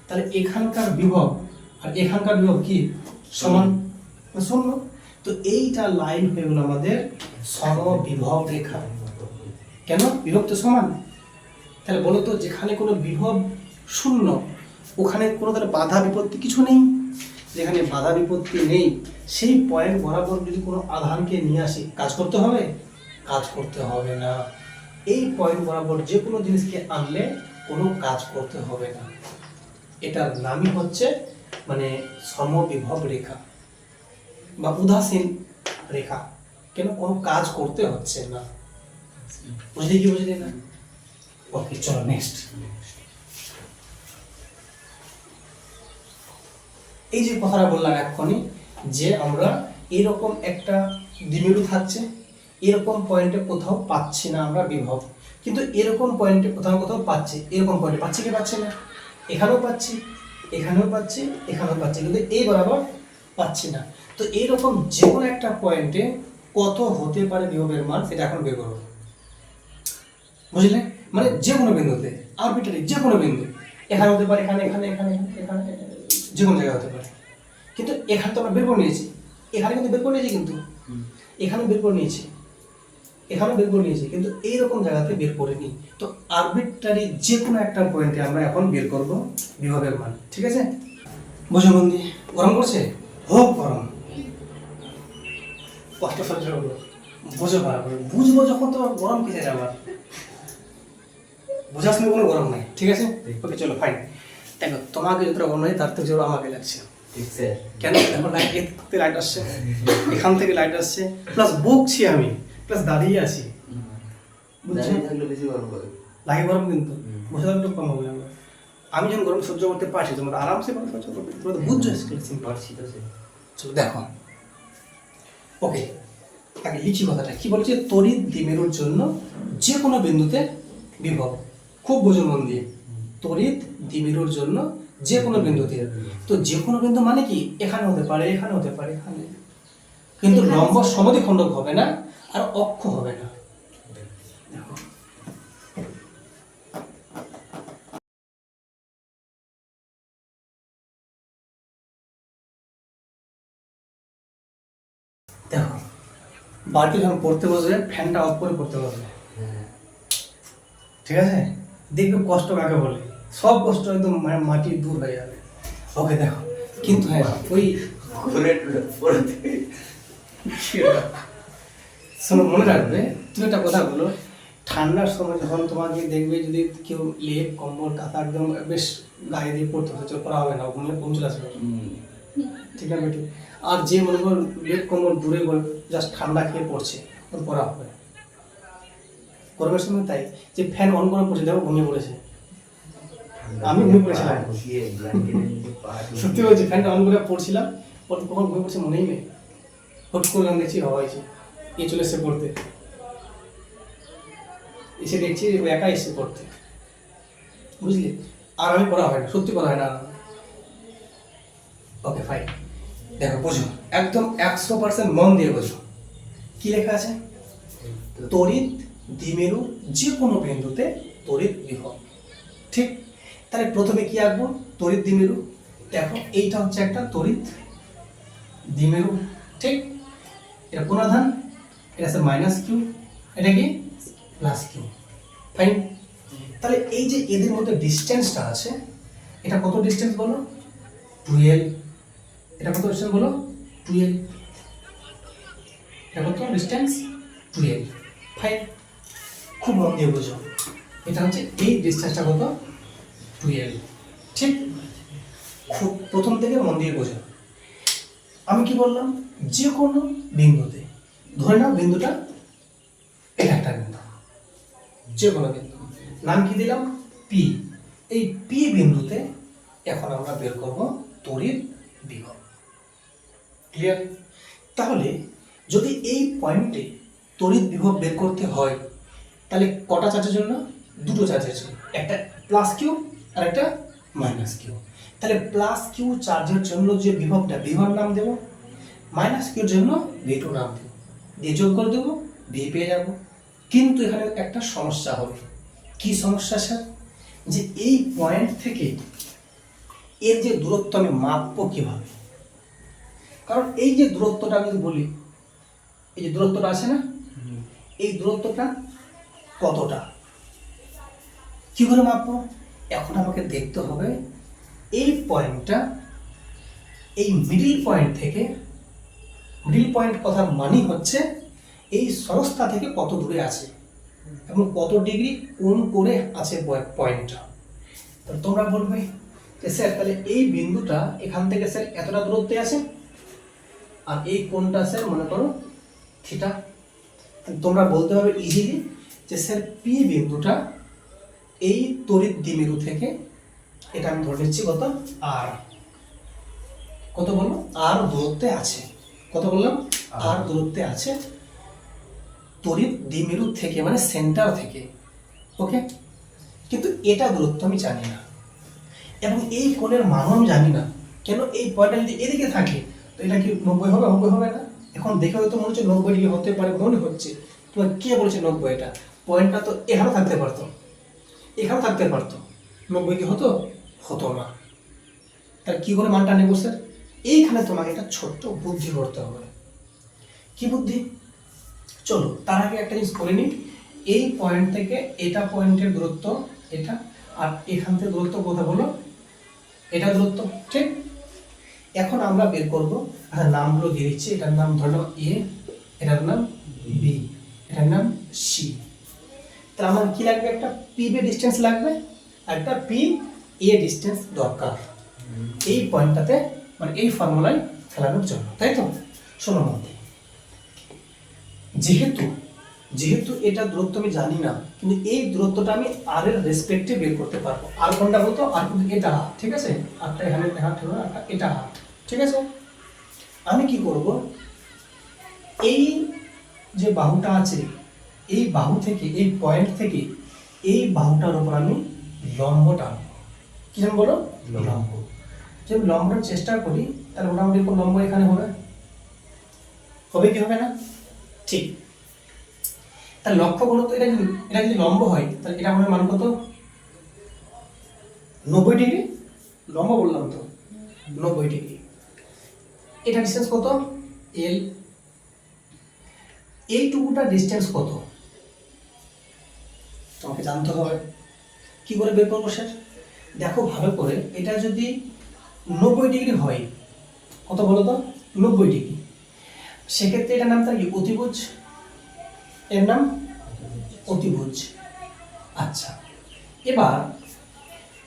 A: তাহলে এখানকার বিভব আর এখানকার বিভব কি সমান, শূন্য। তো এইটা লাইন হয়ে গেল আমাদের সমবিভব রেখা। কেন, বিভব তো সমান। তাহলে বলো তো, যেখানে কোনো বিভব শূন্য ওখানে কোনো তাহলে বাধা বিপত্তি কিছু নেই, যেখানে বাধা বিপত্তি নেই সেই পয়েন্ট বরাবর যদি কোনো আধানকে নিয়ে আসি, কাজ করতে হবে, কাজ করতে হবে না। এই পয়েন্ট বরাবর যে কোনো জিনিসকে আনলে কোনো কাজ করতে হবে না। এটার নামই হচ্ছে মানে সমবিভব রেখা বা উদাসীন রেখা। কেন, কোনো কাজ করতে হচ্ছে না। বুঝলি কি বুঝলি না? ওকে, চলো নেক্সট। এই যে কথাটা বললাম এক্ষুনি যে আমরা এরকম একটা দ্বিমেরু থাকছে, এরকম পয়েন্টে কোথাও পাচ্ছি না আমরা বিভব, কিন্তু এরকম পয়েন্টে কোথাও কোথাও পাচ্ছি, এরকম পয়েন্টে পাচ্ছি কি পাচ্ছি না, এখানেও পাচ্ছি, এখানেও পাচ্ছি, এখানেও পাচ্ছি, কিন্তু এই বরাবর পাচ্ছি না। তো এইরকম যে কোনো একটা পয়েন্টে কত হতে পারে বিভবের মান সেটা এখন বের করবো, বুঝলে। মানে যে কোনো বিন্দুতে, আরবিটারি যে কোনো বিন্দু, এখানে হতে পারে, এখানে এখানে এখানে এখানে যে কোনো জায়গায় হতে পারে, কিন্তু এখানে তো আমরা বের করে নিয়েছি, এখানে কিন্তু বের করে নিয়েছি, কিন্তু এখানে বের করে নিয়েছি, এখানে বের করে নিয়েছি, কিন্তু এইরকম জায়গাতে বের করিনি। তো আরবিট্রারি যে কোনো একটা পয়েন্টে আমরা এখন বের করব বিভবের মান, ঠিক আছে। বুঝো বন্ধু, গরম করছে, হোক গরম, কষ্ট সহ্য করবো, বুঝো পারবো, বুঝবো যখন তোমার গরম কিসে যাবার, বোঝার সময় কোনো গরম নাই, ঠিক আছে। ওকে চলো ফাইন। দেখো তোমাকে যতটা গরম লাগে তার থেকে জোর আমাকে লাগছে, কেন, দেখো লাইট, এর থেকে লাইট আসছে, এখান থেকে লাইট আসছে, প্লাস বকছি আমি, প্লাস দাঁড়িয়ে আছি, বুঝছো, লাগে গরম, কিন্তু বসে থাকলে কম হবে আমার। আমি যখন গরম সহ্য করতে পারছি, তোমরা আরামসে গরম সহ্য করতে, তোমরা তো বুঝছো, পারছি তো। চলো দেখো, ওকে, আগে লিখি কথাটা কি বলছে, তড়িৎ দ্বিমেরুর জন্য যে কোনো বিন্দুতে বিভব, খুব বোঝো মন দিয়ে, তড়িৎ দ্বিমেরুর জন্য যে কোনো বিন্দুতে, তো যে কোনো বিন্দু মানে কি, এখানে হতে পারে, এখানে হতে পারে, এখানে, কিন্তু লম্ব সমদ্বিখণ্ডক হবে না আর অক্ষ হবে না। দেখো বাড়িতে যখন পড়তে বসবে ফ্যানটা অফ করে পড়তে বসবে, ঠিক আছে, দেখবে কষ্ট কাকে বলে, সব কষ্ট একদম মাটি দূর হয়ে যাবে। ওকে দেখো, কিন্তু হ্যাঁ ওই শোনো, মনে রাখবে তুমি একটা কথা বলো, ঠান্ডার সময় যখন তোমাকে দেখবে যদি কেউ লেপ কম্বল কাঁথা একদম বেশ গায়ে দিয়ে পড়তে হচ্ছে, করা হবে না, ঘুমলে ঘুম চলে আসবে, ঠিক আছে বেটি। আর যে মনে করো লেপ কম্বল দূরে জাস্ট ঠান্ডা খেয়ে পড়ছে, ওর পড়া হবে। গরমের সময় তাই যে ফ্যান অন করে পড়ছে, দেখো ঘুমিয়ে পড়েছে, আমি ঘুমিয়ে পড়েছিলাম।
B: বসিয়ে ব্ল্যাঙ্কেটের নিচে পা ঢুকিয়ে-
A: সত্যি বলছি, ফ্যানটা অন করে পড়ছিলাম, পড়তে কখন ঘুমিয়ে পড়ছে মনেই নেই। হুট করলাম, দেখছি হওয়াইছে, এ চলে এসে পড়তে, এসে দেখছি ও একা এসে পড়তে, বুঝলি। আর আমি পড়া হয় না, সত্যি পড়া হয় না। ওকে ফাইন, দেখো বোঝো, একদম 100% মন দিয়ে বোঝো। কি লেখা আছে? তড়িৎ দ্বিমেরু যে কোনো বিন্দুতে তড়িৎ বিভব। ঠিক, তাহলে প্রথমে কি আঁকবো? তড়িৎ দ্বিমেরু। দেখো এইটা হচ্ছে একটা তড়িৎ দ্বিমেরু, ঠিক। এটা কোন আধান? এটা আছে -q, এটা কি +q। ফাইন, তাহলে এই যে এদের মধ্যে ডিসটেন্সটা আছে, এটা কত ডিসটেন্স বলো? 2l। এটা কত ডিসটেন্স বলো? 2l। এটা কত ডিসটেন্স? 2l। ফাইন, খুব মন দিয়ে বুঝো, এটা হচ্ছে এই ডিসটেন্সটা কত? 2l। ঠিক, খুব প্রথম থেকে মন দিয়ে বোঝো। আমি কি বললাম? যে কোনো বিন্দুতে, ধরে নাও বিন্দুটা এটা একটা বিন্দু, যে কোনো বিন্দু, নাম কি দিলাম? পি। এই পি বিন্দুতে এখন আমরা বের করব তড়িৎ বিভব। ক্লিয়ার? তাহলে যদি এই পয়েন্টে তড়িৎ বিভব বের করতে হয়, তাহলে কটা চার্জের জন্য? দুটো চার্জের জন্য, একটা +q আর একটা -q। তাহলে +q চার্জের জন্য যে বিভবটা, বিভব নাম দেব, -q এর জন্য v2 নাম দেব, দিয়ে যোগ করে দেবো, v পেয়ে যাব। কিন্তু এখানে একটা সমস্যা হবে। কি সমস্যা স্যার? যে এই পয়েন্ট থেকে এর যে দূরত্ব আমি মাপবো কিভাবে? কারণ এই যে দূরত্বটা আমি যদি বলি, এই যে দূরত্বটা আছে না, এই দূরত্বটা কতটা, কি করে মাপবো? এখন আমাকে দেখতে হবে এই পয়েন্টটা, এই মিডিল পয়েন্ট থেকে, মিডিল পয়েন্ট কথার মানে হচ্ছে এই সংস্থা থেকে কত দূরে আছে এবং কত ডিগ্রি কোণ করে আছে পয়েন্টটা। তাহলে তোমরা বলবে যে স্যার তাহলে এই বিন্দুটা এখান থেকে স্যার এতটা দূরত্বে আছে, আর এই কোণটা স্যার মনে করো থিটা। তোমরা বলতে পারবে ইজিলি যে স্যার পি বিন্দুটা এই তড়িৎ দ্বিমেরু থেকে, এটা আমি ধরে নিচ্ছি কত, আর কত বলবো, আর দূরত্বে আছে। কত বললাম? আর দূরত্বে আছে তড়িৎ দ্বিমেরু থেকে, মানে সেন্টার থেকে। ওকে, কিন্তু এটা দূরত্ব আমি জানি না, এবং এই কোণের মানও আমি জানি না। কেন? এই পয়েন্টটা যদি এদিকে থাকে তো এটা কি 90 হবে? 90 হবে না। এখন দেখে হয়তো মনে হচ্ছে 90 ডিগ্রি হতে পারে, মনে হচ্ছে। তোমার কে বলছে 90? এটা পয়েন্টটা তো এখানেও থাকতে পারতো, এখানেও থাকতে পারতো। 90 কি হতো? হতো না। তার কি করে মানটা নেবো স্যার? এইখানে তোমাকে একটা ছোট্ট বুদ্ধি করতে হবে। কি বুদ্ধি? চলো তার আগে একটা জিনিস করে নিই। এই পয়েন্ট থেকে এটা পয়েন্টের দূরত্ব এটা, আর এখান থেকে দূরত্ব কত বলো? এটা দূরত্ব, ঠিক। এখন আমরা বের করব, নামগুলো দিয়ে দিচ্ছি। এটার নাম ধরো এ, এটার নাম বি, এটার নাম সি। তাহলে আমার কি লাগবে? একটা পি বি ডিস্টেন্স লাগবে, আর একটা পি এ ডিস্টেন্স দরকার এই পয়েন্টটাতে, মানে এই ফর্মুলায় ফেলানোর জন্য, তাই তো? শোনো মধ্যে, যেহেতু এটা দূরত্ব আমি জানি না, কিন্তু এই দূরত্বটা আমি আর এর রেসপেক্টে বের করতে পারবো। আর কোনটা বলতো? আর কিন্তু এটা, ঠিক আছে? আরটা এখানে দেখা থাকবে, আরটা এটা, ঠিক আছে? আমি কি করব? এই যে বাহুটা আছে, এই বাহু থেকে, এই পয়েন্ট থেকে এই বাহুটার উপর আমি লম্ব টানবো। কি জানো বলো? লম্ব। যদি আমি লম্বটার চেষ্টা করি, তাহলে মোটামুটি কোন লম্ব এখানে হবে? হবে কি হবে না? ঠিক। তাহলে লক্ষ্য করো তো, এটা যদি লম্ব হয়, তাহলে এটা আমাদের মান কত? 90 ডিগ্রি। লম্ব বললাম তো, 90 ডিগ্রি। এটা ডিসটেন্স কত? এল। এইটুকুটা ডিসটেন্স কত তোমাকে জানতে হবে। কি করে বের করবো স্যার? দেখো ভালো করে, এটা যদি 90 ডিগ্রি হয়, কত বলো তো? 90 ডিগ্রি। সেক্ষেত্রে এটার নাম তার কি? অতিভুজ। এর নাম অতিভুজ। আচ্ছা, এবার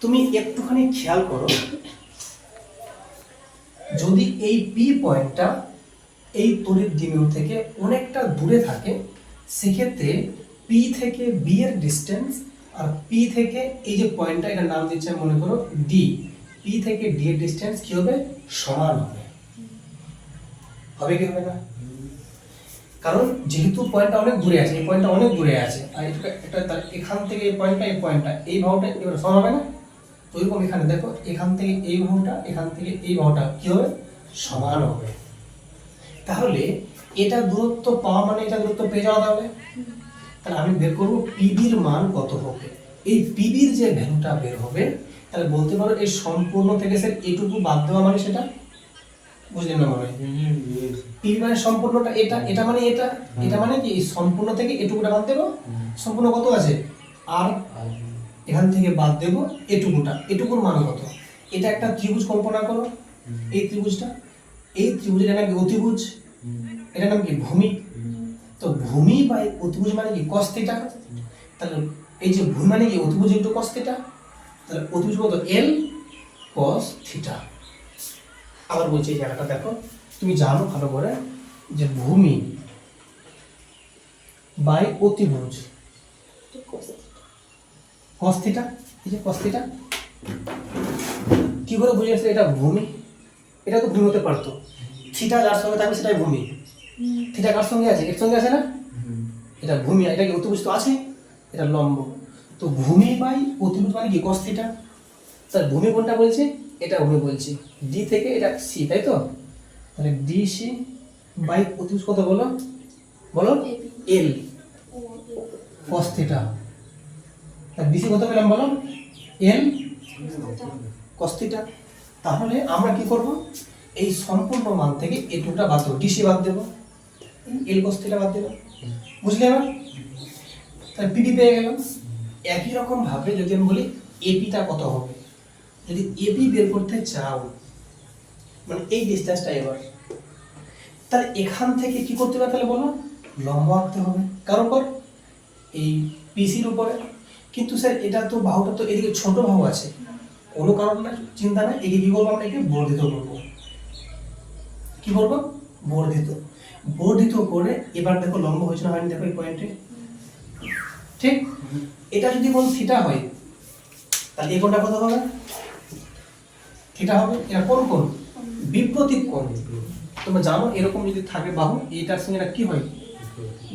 A: তুমি একটুখানি খেয়াল করো, যদি এই পি পয়েন্টটা এই তড়িৎ দ্বিমেরু থেকে অনেকটা দূরে থাকে, সেক্ষেত্রে পি থেকে বি এর ডিস্টেন্স আর পি থেকে এই যে পয়েন্টটা এটার নাম দিচ্ছে মনে করো ডি, পি থেকে ডি এর ডিসটেন্স কি হবে সমান হবে, হবে কি হবে না? কারণ যেহেতু পয়েন্টটা অনেক দূরে আছে, এই পয়েন্টটা অনেক দূরে আছে, আর এটা এখান থেকে এই পয়েন্টটা এই বাহুটা এবার সমান হবে না? ওইরকম এখানে দেখো এখান থেকে এই বাহুটা এখান থেকে এই বাহুটা কি হবে সমান হবে। তাহলে এটা দূরত্ব পাওয়া মানে এটা দূরত্ব পেয়ে যাওয়া যাবে। তাহলে আমি বের করবো পিবির মান কত হবে। এই পিবির যে ভ্যালুটা বের হবে তাহলে বলতে পারো এই সম্পূর্ণ থেকে স্যার এটুকু বাদ দেওয়া মানে সেটা বুঝলেন না মনে হয়? পিবি মানে সম্পূর্ণটা এটা, এটা মানে এটা, এটা মানে কি সম্পূর্ণ থেকে এটুকুটা বাদ দেবো, সম্পূর্ণ কত আছে আর এখান থেকে বাদ দেবো এটুকুটা, এটুকুর মান কত। এটা একটা ত্রিভুজ কল্পনা করো, এই ত্রিভুজটা, এই ত্রিভুজের নাম কি অতিভুজ, এটার নাম কি ভূমি। তো ভূমি বা অতিভুজ মানে কি cos থিটা। তাহলে এই যে ভূমি মানে কি অতিভুজ ইনটু cos থিটা, তাহলে অতিভুজ কত l cos থিটা। আবার বলছি এই জায়গাটা দেখো, তুমি জানো ভালো করে যে ভূমি বাই অতিভুজ cos থিটা, এই যে cos থিটা কি করে বুঝে আসছে এটা ভূমি, এটা তো ভূমি হতে পারতো, থিটা যার সঙ্গে থাকবে সেটাই ভূমি, থিটা কার সঙ্গে আছে এর সঙ্গে আছে না, এটা ভূমি, এটা কি অতিভুজ তো আছে, এটা লম্ব, তো ভূমি বাই অতিভুজ মানে কি cos থিটা। স্যার ভূমি কোনটা বলছি, এটা ভূমি বলছি, ডি থেকে এটা সি তাই তো, তাহলে ডি সি বাই অতিভুজ কত বলো বলো এল cos থিটা, তাহলে ডিসি কত পেলাম বলো এল cos থিটা। তাহলে আমরা কি করব এই সম্পূর্ণ মান থেকে এটুকুটা বাদ দেবো, ডিসি বাদ দেবো, এল cos থিটা বাদ দেবো, বুঝলে না? তাহলে পিডি পেয়ে গেলাম। একই রকম ভাবে যদি আমি বলি এপিটা কত হবে, যদি এপি বের করতে চাও মানে এই ডিসটেন্সটা এবার, তাহলে এখান থেকে কি করতে হবে তাহলে বলো লম্ব আঁকতে হবে কার উপর, এই পিসির উপরে। কিন্তু স্যার এটা তো বাহুটা তো এদিকে ছোট বাহু আছে, কোনো কারণ না চিন্তা নাই, একে কি করবো আমরা একে বর্ধিত করবো, কি করবো বর্ধিত, বর্ধিত করে এবার দেখো লম্ব হয়েছে না হয়নি দেখো এই পয়েন্টে, ঠিক? এটা যদি কোন থিটা হয় তাহলে এই কোণটা কত হবে থিটা হবে, এটা কোন কোণ বিপরীত কোণ। তোমরা জানো এরকম যদি থাকে বাহু এটার সঙ্গে এটা কি হয়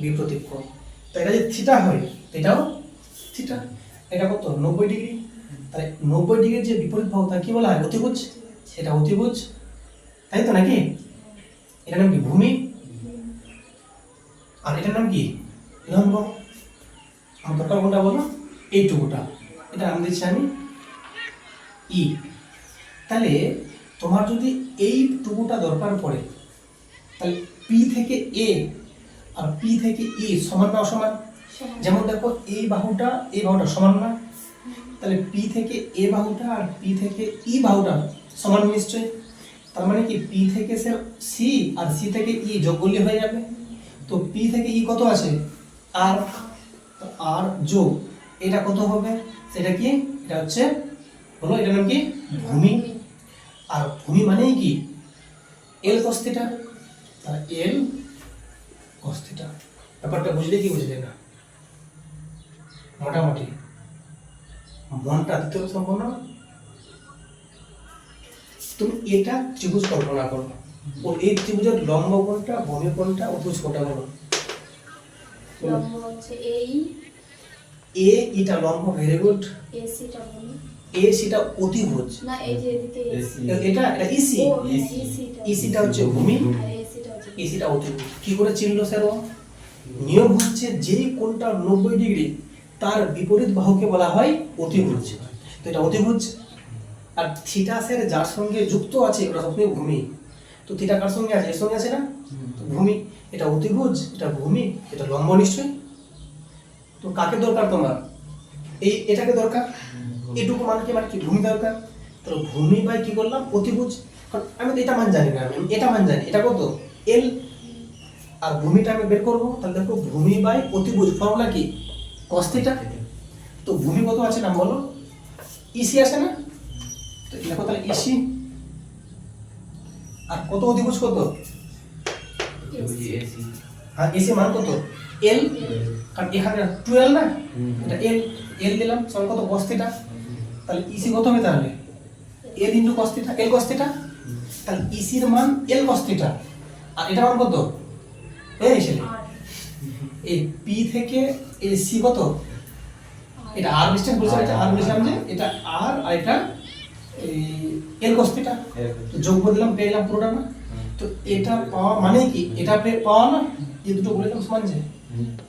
A: বিপরীত কোণ, তো এটা যদি থিটা হয় এটাও থিটা, এটা কত 90 ডিগ্রি, তাহলে 90 ডিগ্রির যে বিপরীত বাহু তাকে কি বলা হয় অতিভুজ, এটা অতিভুজ তাই তো নাকি, এটার নাম কি ভূমি আর এটার নাম কি লম্ব। আমার দরকার কোনটা বলো এইটুকুটা, এটা আমি দিচ্ছি আমি ই। তাহলে তোমার যদি এই টুকুটা দরকার পড়ে তাহলে পি থেকে এ আর পি থেকে ই সমান না অসমান, যেমন দেখো এই বাহুটা সমান না, তাহলে পি থেকে এ বাহুটা আর পি থেকে ই বাহুটা সমান নিশ্চয়ই, তার মানে কি পি থেকে সি আর সি থেকে ই যোগ করলে হয়ে যাবে। তো পি থেকে ই কত আছে আর, আর যোগ এটা কত হবে সেটা কি, এটা হচ্ছে হলো এটার নাম কি ভূমি, আর ভূমি মানেই কি এল cos থিটা, তাহলে এল cos থিটা। ব্যাপারটা বুঝলে কি বুঝলে না মোটামুটি মনটা দিতে হবে সম্পূর্ণ। তুমি এটা ত্রিভুজ কল্পনা করো, ও এই ত্রিভুজের লম্ব কোণটা ভূমি কোণটা অতিভুজ কোণটা বলো,
C: লম্ব হচ্ছে এই
A: এ এটা লম্ব ভেরি গুড,
C: এসিটা বলি
A: এ সেটা অতিভুজ
C: না, এই যে এদিকে এসি
A: এটা ইসি,
C: ও এসিটা
A: ইসিটা হচ্ছে ভূমি
C: আর এসিটা হচ্ছে
A: এসিটা অতিভুজ। কি করে চিনলো স্যার ও, নিয়ম হচ্ছে যেই কোণটা 90 ডিগ্রি তার বিপরীত বাহুকে বলা হয় অতিভুজ, তো এটা অতিভুজ। আর থিটা স্যার যার সঙ্গে যুক্ত আছে ওটা সবসময় ভূমি, তো থিটা কার সঙ্গে আছে এর সঙ্গে আছে না, তো ভূমি, এটা অতিভুজ এটা ভূমি এটা লম্ব নিশ্চয়ই। তো কাকে দরকার তোমার এই এটাকে দরকার, এটুকু মানকে মানে কি ভূমি দরকার, তো ভূমি বাই কি করলাম অতিভুজ, কারণ আমি তো এটা মান জানি না, আমি এটা মান জানি, এটা কত এল, আর ভূমিটা আমি বের করবো, তাহলে দেখো ভূমি বাই অতিভুজ ফর্মুলা কি cos থিটা। তো ভূমি কত আছে নাম বলো ইসি আছে না, তো দেখো তাহলে ইসি আর কত অতিভুজ কত, আর এসি মান কত এল, কারণ এখানে 12 না, এটা এল, এল দিলাম সমান কত cos থিটা, তাহলে ইসি কত হবে তাহলে এল ইন্টু cos থিটা, এল cos থিটা, তাহলে ইসির মান এল cos থিটা, আর এটা মান কত এই ছেলে
C: আর
A: এই পি থেকে এই সি কত, এটা আর ডিসটেন্স বলছে, এটা আর বলছিলাম যে এটা আর এটা এই এল cos থিটা, তো যোগ করে দিলাম পেয়ে গেলাম পুরোটা না। তো এটা পাওয়া মানে কি, এটা পাওয়া না, এই দুটো বলে দিলাম সমান যে,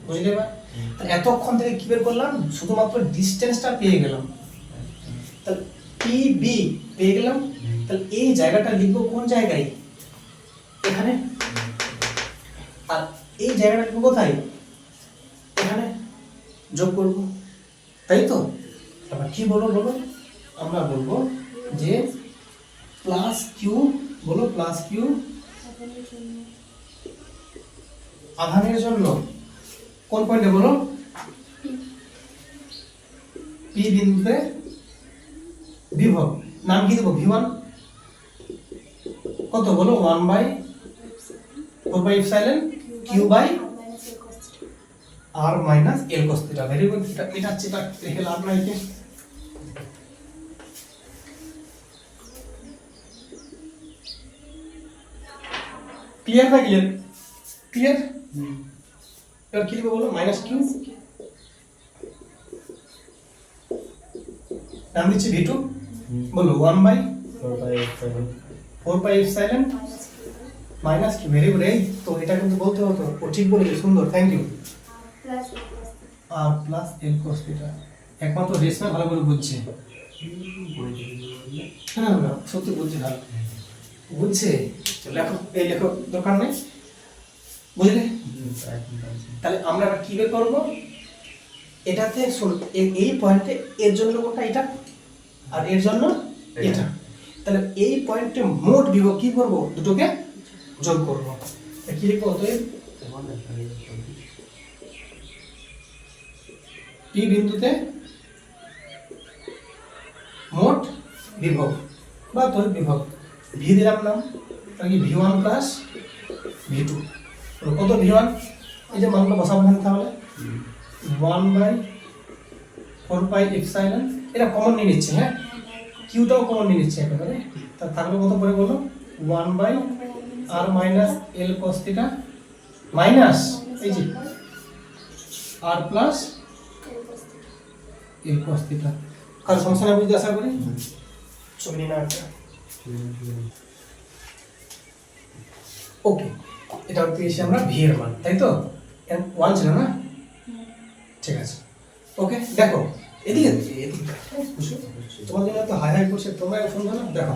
A: বুঝলে এবার? তাহলে এতক্ষণ থেকে কি বের করলাম, শুধুমাত্র ডিসটেন্সটা পেয়ে গেলাম। তাহলে পি বি পেয়ে গেলাম, তাহলে এই জায়গাটা লিখবো কোন জায়গায়, এখানে, আর এই জায়গাটা লিখবো কোথায়, এখানে যোগ করবো, তাই তো? আবার কি বলো বলো, আমরা বলবো যে প্লাস কিউ, বলো প্লাস কিউ
C: আধানের জন্য
A: আধানের জন্য কোন পয়েন্টে বলো, পি বিন্দুতে বিভব, নাম কি দেবো, ভি1 কত বলো 1/4 q by
C: R minus l cos
A: r minus l cos theta.
C: Theta.
A: Very good, এটা যেটা দেখে লাভ নাই কি, ক্লিয়ার না ক্লিয়ার, ক্লিয়ার? এবার কি লিখবো বলো, মাইনাস কিউ, নাম দিচ্ছি ভি2, বলো 1/4 মাইনাস কিউ। ভেরি গুড, এই তো এটা কিন্তু বলতে হতো, ও ঠিক বলেছে, সুন্দর, thank you.
C: Plus
A: r plus l cos theta, একমাত্র রেশমা ভালো করে বুঝছে, হ্যাঁ না সত্যি বুঝছে, ভালো বুঝছে। লেখো, এই লেখো, দরকার নেই, বুঝলে? তাহলে আমরা এবার কি বের করবো, এটাতে এই পয়েন্টে এর জন্য কোনটা, এটা, আর এর জন্য এটা, তাহলে এই পয়েন্টে মোট বিভব কি করবো, দুটোকে যোগ করবো, কি লিখবো, অতএব পি বিন্দুতে মোট বিভব বা তড়িৎ বিভব, ভি দিলাম নাম, তাহলে কি ভি1 প্লাস ভি2, কত ভি1, এই যে মানটা বসাবো এখানে, তাহলে 1/4 এটা কমন নিয়ে নিচ্ছে, হ্যাঁ কিউটাও কমন নিয়ে নিচ্ছে একেবারে, তা থাকলে কত পরে বলো 1/r minus l cos theta minus এই যে আর প্লাস এল cos থিটা। কার সমস্যা না বুঝতে আশা করি, ছবি নিয়ে না একটা, ওকে, এটা পেয়েছি আমরা ভি এর মান, তাই তো? 1 ছিল না, ঠিক আছে, ওকে। দেখো এদিকে এদিকে বুঝছো, তোমার জন্য তো হাই হাই করছে, তোমরা শুনছো না, দেখো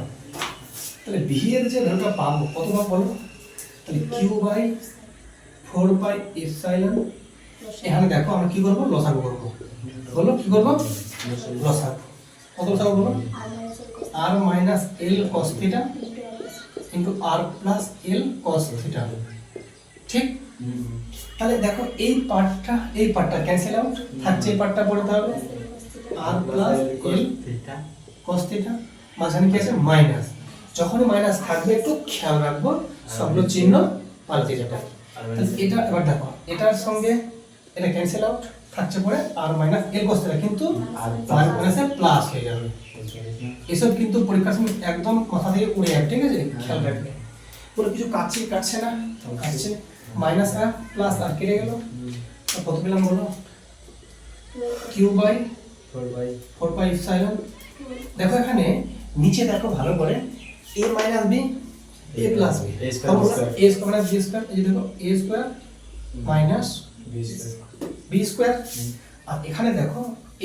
A: তাহলে ভি এর যে ভ্যালুটা পাবো কত বার বলো, তাহলে কিউ বাই 4πε, এখানে দেখো আমরা কি করবো, লসাগু করবো, বলো কি করবো, লসাগু, কত লসাগু বলো,
C: আর minus l cos
A: r minus l cos theta
C: into আর প্লাস
A: ইন্টু আর প্লাস এল cos থিটা, ঠিক? তাহলে দেখো এই পার্টটা ক্যান্সেল আউট, থাকছে এই পার্টটা পড়তে হবে, আর প্লাস এল cos থিটা, মাঝখানে কি আছে মাইনাস, যখনই মাইনাস থাকবে একটু খেয়াল রাখবো, সবগুলো চিহ্ন পাল্টে যাবে। তাহলে এটা এবার দেখো, এটার সঙ্গে এটা ক্যান্সেল আউট, থাকছে পরে আর মাইনাস এল cos থিটা, কিন্তু আর মাইনাসে প্লাস হয়ে যাবে, এসব কিন্তু পরীক্ষার সময় একদম মাথা থেকে উড়ে যাবে, ঠিক আছে, খেয়াল রাখবে। বলে কিছু কাটছে না, কাটছে, মাইনাস আর প্লাস আর কেটে গেল, কত পেলাম বলো, কিউ বাই 4πε। দেখো এখানে নিচে দেখো ভালো করে, a minus B a plus B,
B: A square
A: a square minus B square, এই যে দেখো a square minus B square, আর এখানে দেখো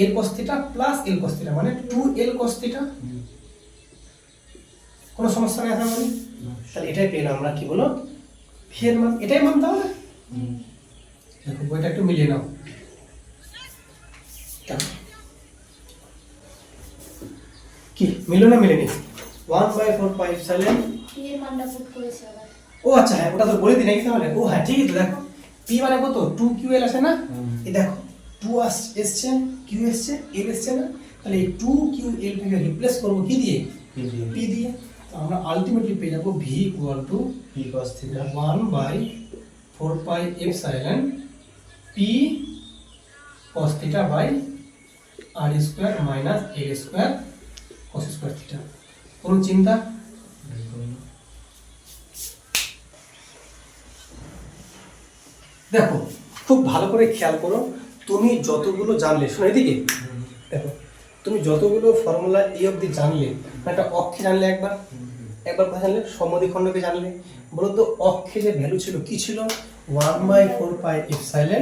A: l cos theta plus l cos theta মানে 2l cos থিটা, কোনো সমস্যা নেই এখন বলি, তাহলে এটাই পেলাম আমরা, কি বলো, ভি এর মান, এটাই মান, তাহলে দেখো বইটা একটু মিলিয়ে নাও, দেখো কি মিলো না মিলেনি, 1/4πε,
C: এর মানটা পুট করেছে আবার।
A: ও আচ্ছা হ্যাঁ ওটা তো বলে দিই নাকি তাহলে, ও হ্যাঁ ঠিকই তো, দেখো পি মানে কত 2ql আছে না, এই দেখো 2 এসছে, কিউ এসছে, এল এসছে না, তাহলে এই 2ql থেকে রিপ্লেস করব কি দিয়ে, পি দিয়ে, তো আমরা আলটিমেটলি পেয়ে যাবো V equal to
B: P cos theta
A: 1/4πε P cos theta by R square minus L square cos square theta. কোনো চিন্তা? দেখো খুব ভালো করে খেয়াল করো, তুমি যতগুলো জানলে, শোনো এদিকে দেখো, তুমি যতগুলো ফর্মুলা এই অবধি জানলে, একটা অক্ষে জানলে একবার, একবার কোথায় জানলে? সমদ্বিখণ্ডকে জানলে। বলো তো অক্ষে যে ভ্যালু ছিল কি ছিল? 1/4πε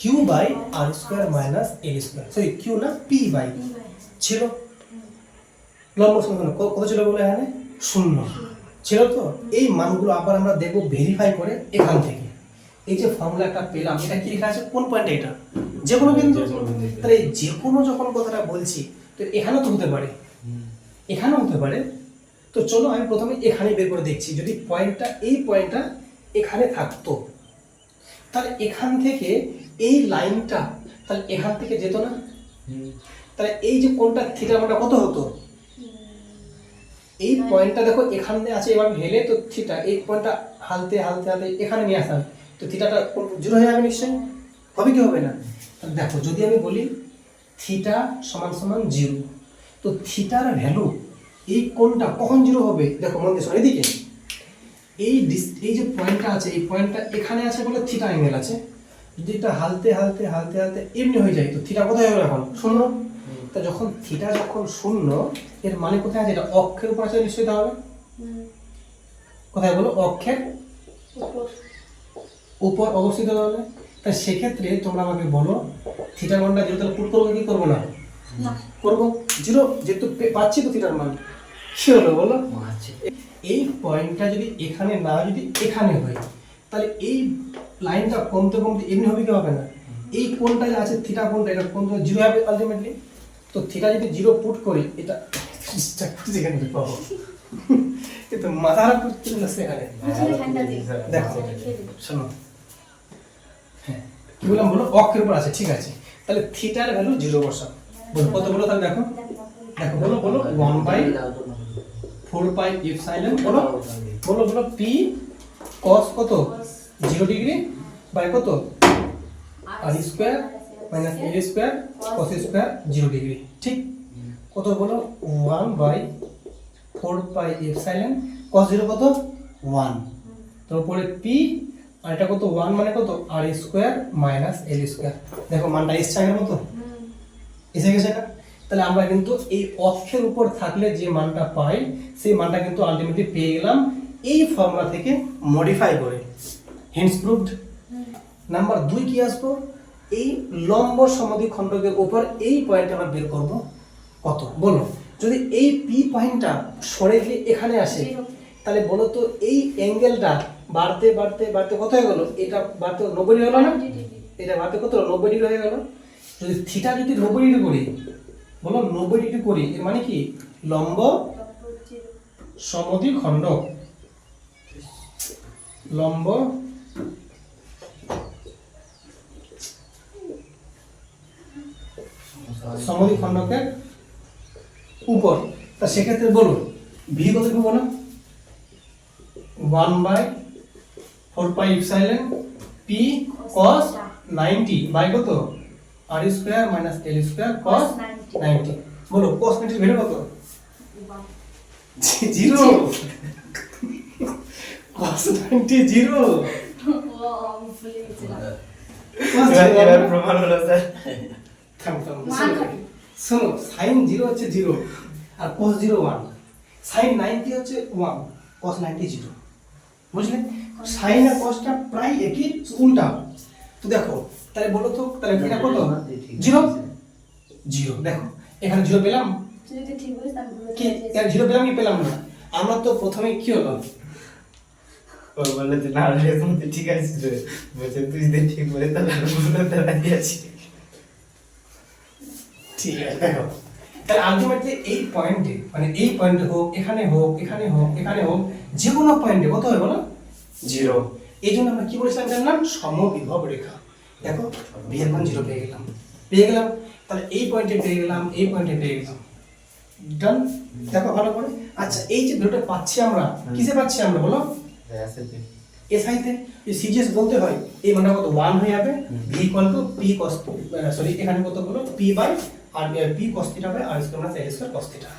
A: Q by R square minus L square, sorry Q না পি বাই ছিল। লম্ব সমীকরণ কত ছিল বলে এখানে? 0 ছিল। তো এই মানগুলো আবার আমরা দেখব ভেরিফাই করে এখান থেকে। এই যে ফর্মুলা একটা পেলাম, এটা কি লেখা আছে? কোন পয়েন্টে? এটা যে কোনো বিন্দু। তাহলে যে কোনো যখন কথাটা বলছি, তো এখানেও তো হতে পারে, এখানেও হতে পারে। তো চলো আমি প্রথমে এখানে বের করে দেখছি, যদি পয়েন্টটা, এই পয়েন্টটা এখানে থাকতো, তাহলে এখান থেকে এই লাইনটা তাহলে এখান থেকে যেত না? তাহলে এই যে কোনটা থিটা মানটা কত হতো? এই পয়েন্টটা দেখো এখানে আছে, এবার হেলে তো থিটা, এই পয়েন্টটা হালতে হালতে হালতে এখানে নিয়ে আসলাম, তো থিটাটা 0 হয়ে যাবে নিশ্চয়ই। হবে কি হবে না? তাহলে দেখো যদি আমি বলি থিটা সমান সমান 0, তো থিটার ভ্যালু এই কোনটা কখন 0 হবে? দেখো মন দিয়ে শোনো এদিকে, এই যে পয়েন্টটা আছে, এই পয়েন্টটা এখানে আছে বলে থিটা অ্যাঙ্গেল আছে। যদি এটা হালতে হালতে হালতে হালতে এমনি হয়ে যায়, তো থিটা কোথায় হবে এখন? 0। তা যখন থিটা যখন 0, এর মানে কোথায় আছে? এটা অক্ষের উপর আছে নিশ্চয়ই। তাহলে কোথায় বলো? অক্ষের উপর অবস্থিত। তাহলে তাই সেক্ষেত্রে তোমরা আমাকে বলো থিটার মানটা 0 তাহলে পুট করবো কি করবো না? করবো 0, যেহেতু পাচ্ছি তো থিটার মান। কি হলো বলো? এই পয়েন্টটা যদি এখানে না, যদি এখানে হয়, তাহলে এই লাইনটা কমতে কমতে এমনি হবে কি হবে না? এই কোনটা যে আছে থিটা কোনটা, এটা কোন 0 হবে আলটিমেটলি। তো থিটা যদি 0 পুট করি, এটা যেখানে পাবো কিন্তু মাথা হারা করতে সেখানে। দেখো শোনো, হ্যাঁ কি বললাম বলো? অক্ষের উপর আছে, ঠিক আছে। তাহলে থিটার ভ্যালু 0 বসাও। বলো কত বলো? তাহলে দেখো দেখো বলো বলো 1/4πε বলো বলো বলো পি cos কত 0 ডিগ্রি বাই কত আর square minus l square cos square 0 degree, ঠিক? কত বলো? 1/4πε cos 0 কত 1, তো উপরে পি আর এটা কত 1 মানে কত আর স্কয়ার মাইনাস এল স্কয়ার। দেখো মানটা এসছে আগের মতো, এসে গেছে না? তাহলে আমরা কিন্তু এই অক্ষের উপর থাকলে যে মানটা পাই, সেই মানটা কিন্তু আলটিমেটলি পেয়ে গেলাম এই ফর্মুলা থেকে মডিফাই করে। Haynes proved. নাম্বার 2 কি আসবো? এই লম্ব সমদ্বিখণ্ডকের উপর এই পয়েন্টটা আমরা বের করব কত বলো। যদি এই পি পয়েন্টটা সরে গিয়ে এখানে আসে, তাহলে বলো তো এই অ্যাঙ্গেলটা বাড়তে বাড়তে বাড়তে কত হয়ে গেল? এটা বাড়তে 90 ডিগ্রি হলো না? এটা বাড়তে কত 90 ডিগ্রি হয়ে গেল। যদি থিটা যদি 90 ডিগ্রি করি, বলো 90 ডিগ্রি করি, এর মানে কি? লম্ব সমদ্বিখণ্ডক, লম্ব সমদ্বিখণ্ডকের উপর, তা সেক্ষেত্রে বলো ভি কত লিখবো বলো? 1/4πε পি cos 90 বাই কত আর square minus l square cos 90। বলো cos 90 এর ভ্যালু কত? 0। cos 90 0।
B: এবার প্রমাণ হলো স্যার।
A: শোনো sin 0 হচ্ছে 0 আর cos 0 1, sin 90 হচ্ছে 1, cos 90 0। বুঝলে? sin আর cosটা প্রায় একই, উল্টা। তো দেখো তাহলে বলো তো তাহলে এটা কত? 0 0। দেখো এখানে 0 পেলাম কি? এখানে 0 পেলাম কি পেলাম না? আমরা তো প্রথমে কি হলো?
B: ও বললে যে না রে তুমি ঠিক আছে রে, বলছে তুই যদি ঠিক বলে তাহলে বলে তাহলে দিয়েছি।
A: ঠিক আছে দেখো, তাহলে আলটিমেটলি এই পয়েন্টে, মানে এই পয়েন্টে হোক, এখানে হোক, এখানে হোক, এখানে হোক, যে কোনো পয়েন্টে কত হবে বলো? 0। এই জন্য আমরা কি বলেছিলাম জানলাম? সমবিভব রেখা। দেখো ভি এর মান 0 পেয়ে গেলাম, পেয়ে গেলাম। তাহলে এই পয়েন্টে পেয়ে গেলাম, এই পয়েন্টে পেয়ে গেলাম। ডান। দেখো ভালো করে। আচ্ছা এই যে ভ্যালুটা পাচ্ছি আমরা, কিসে পাচ্ছি আমরা বলো? এসআইতে। এই সিজিএস বলতে হয় এই মানটা কত 1 হয়ে যাবে। V equal to p cos, sorry এখানে কত বলো? P by r p cos theta by r square minus l square cos theta.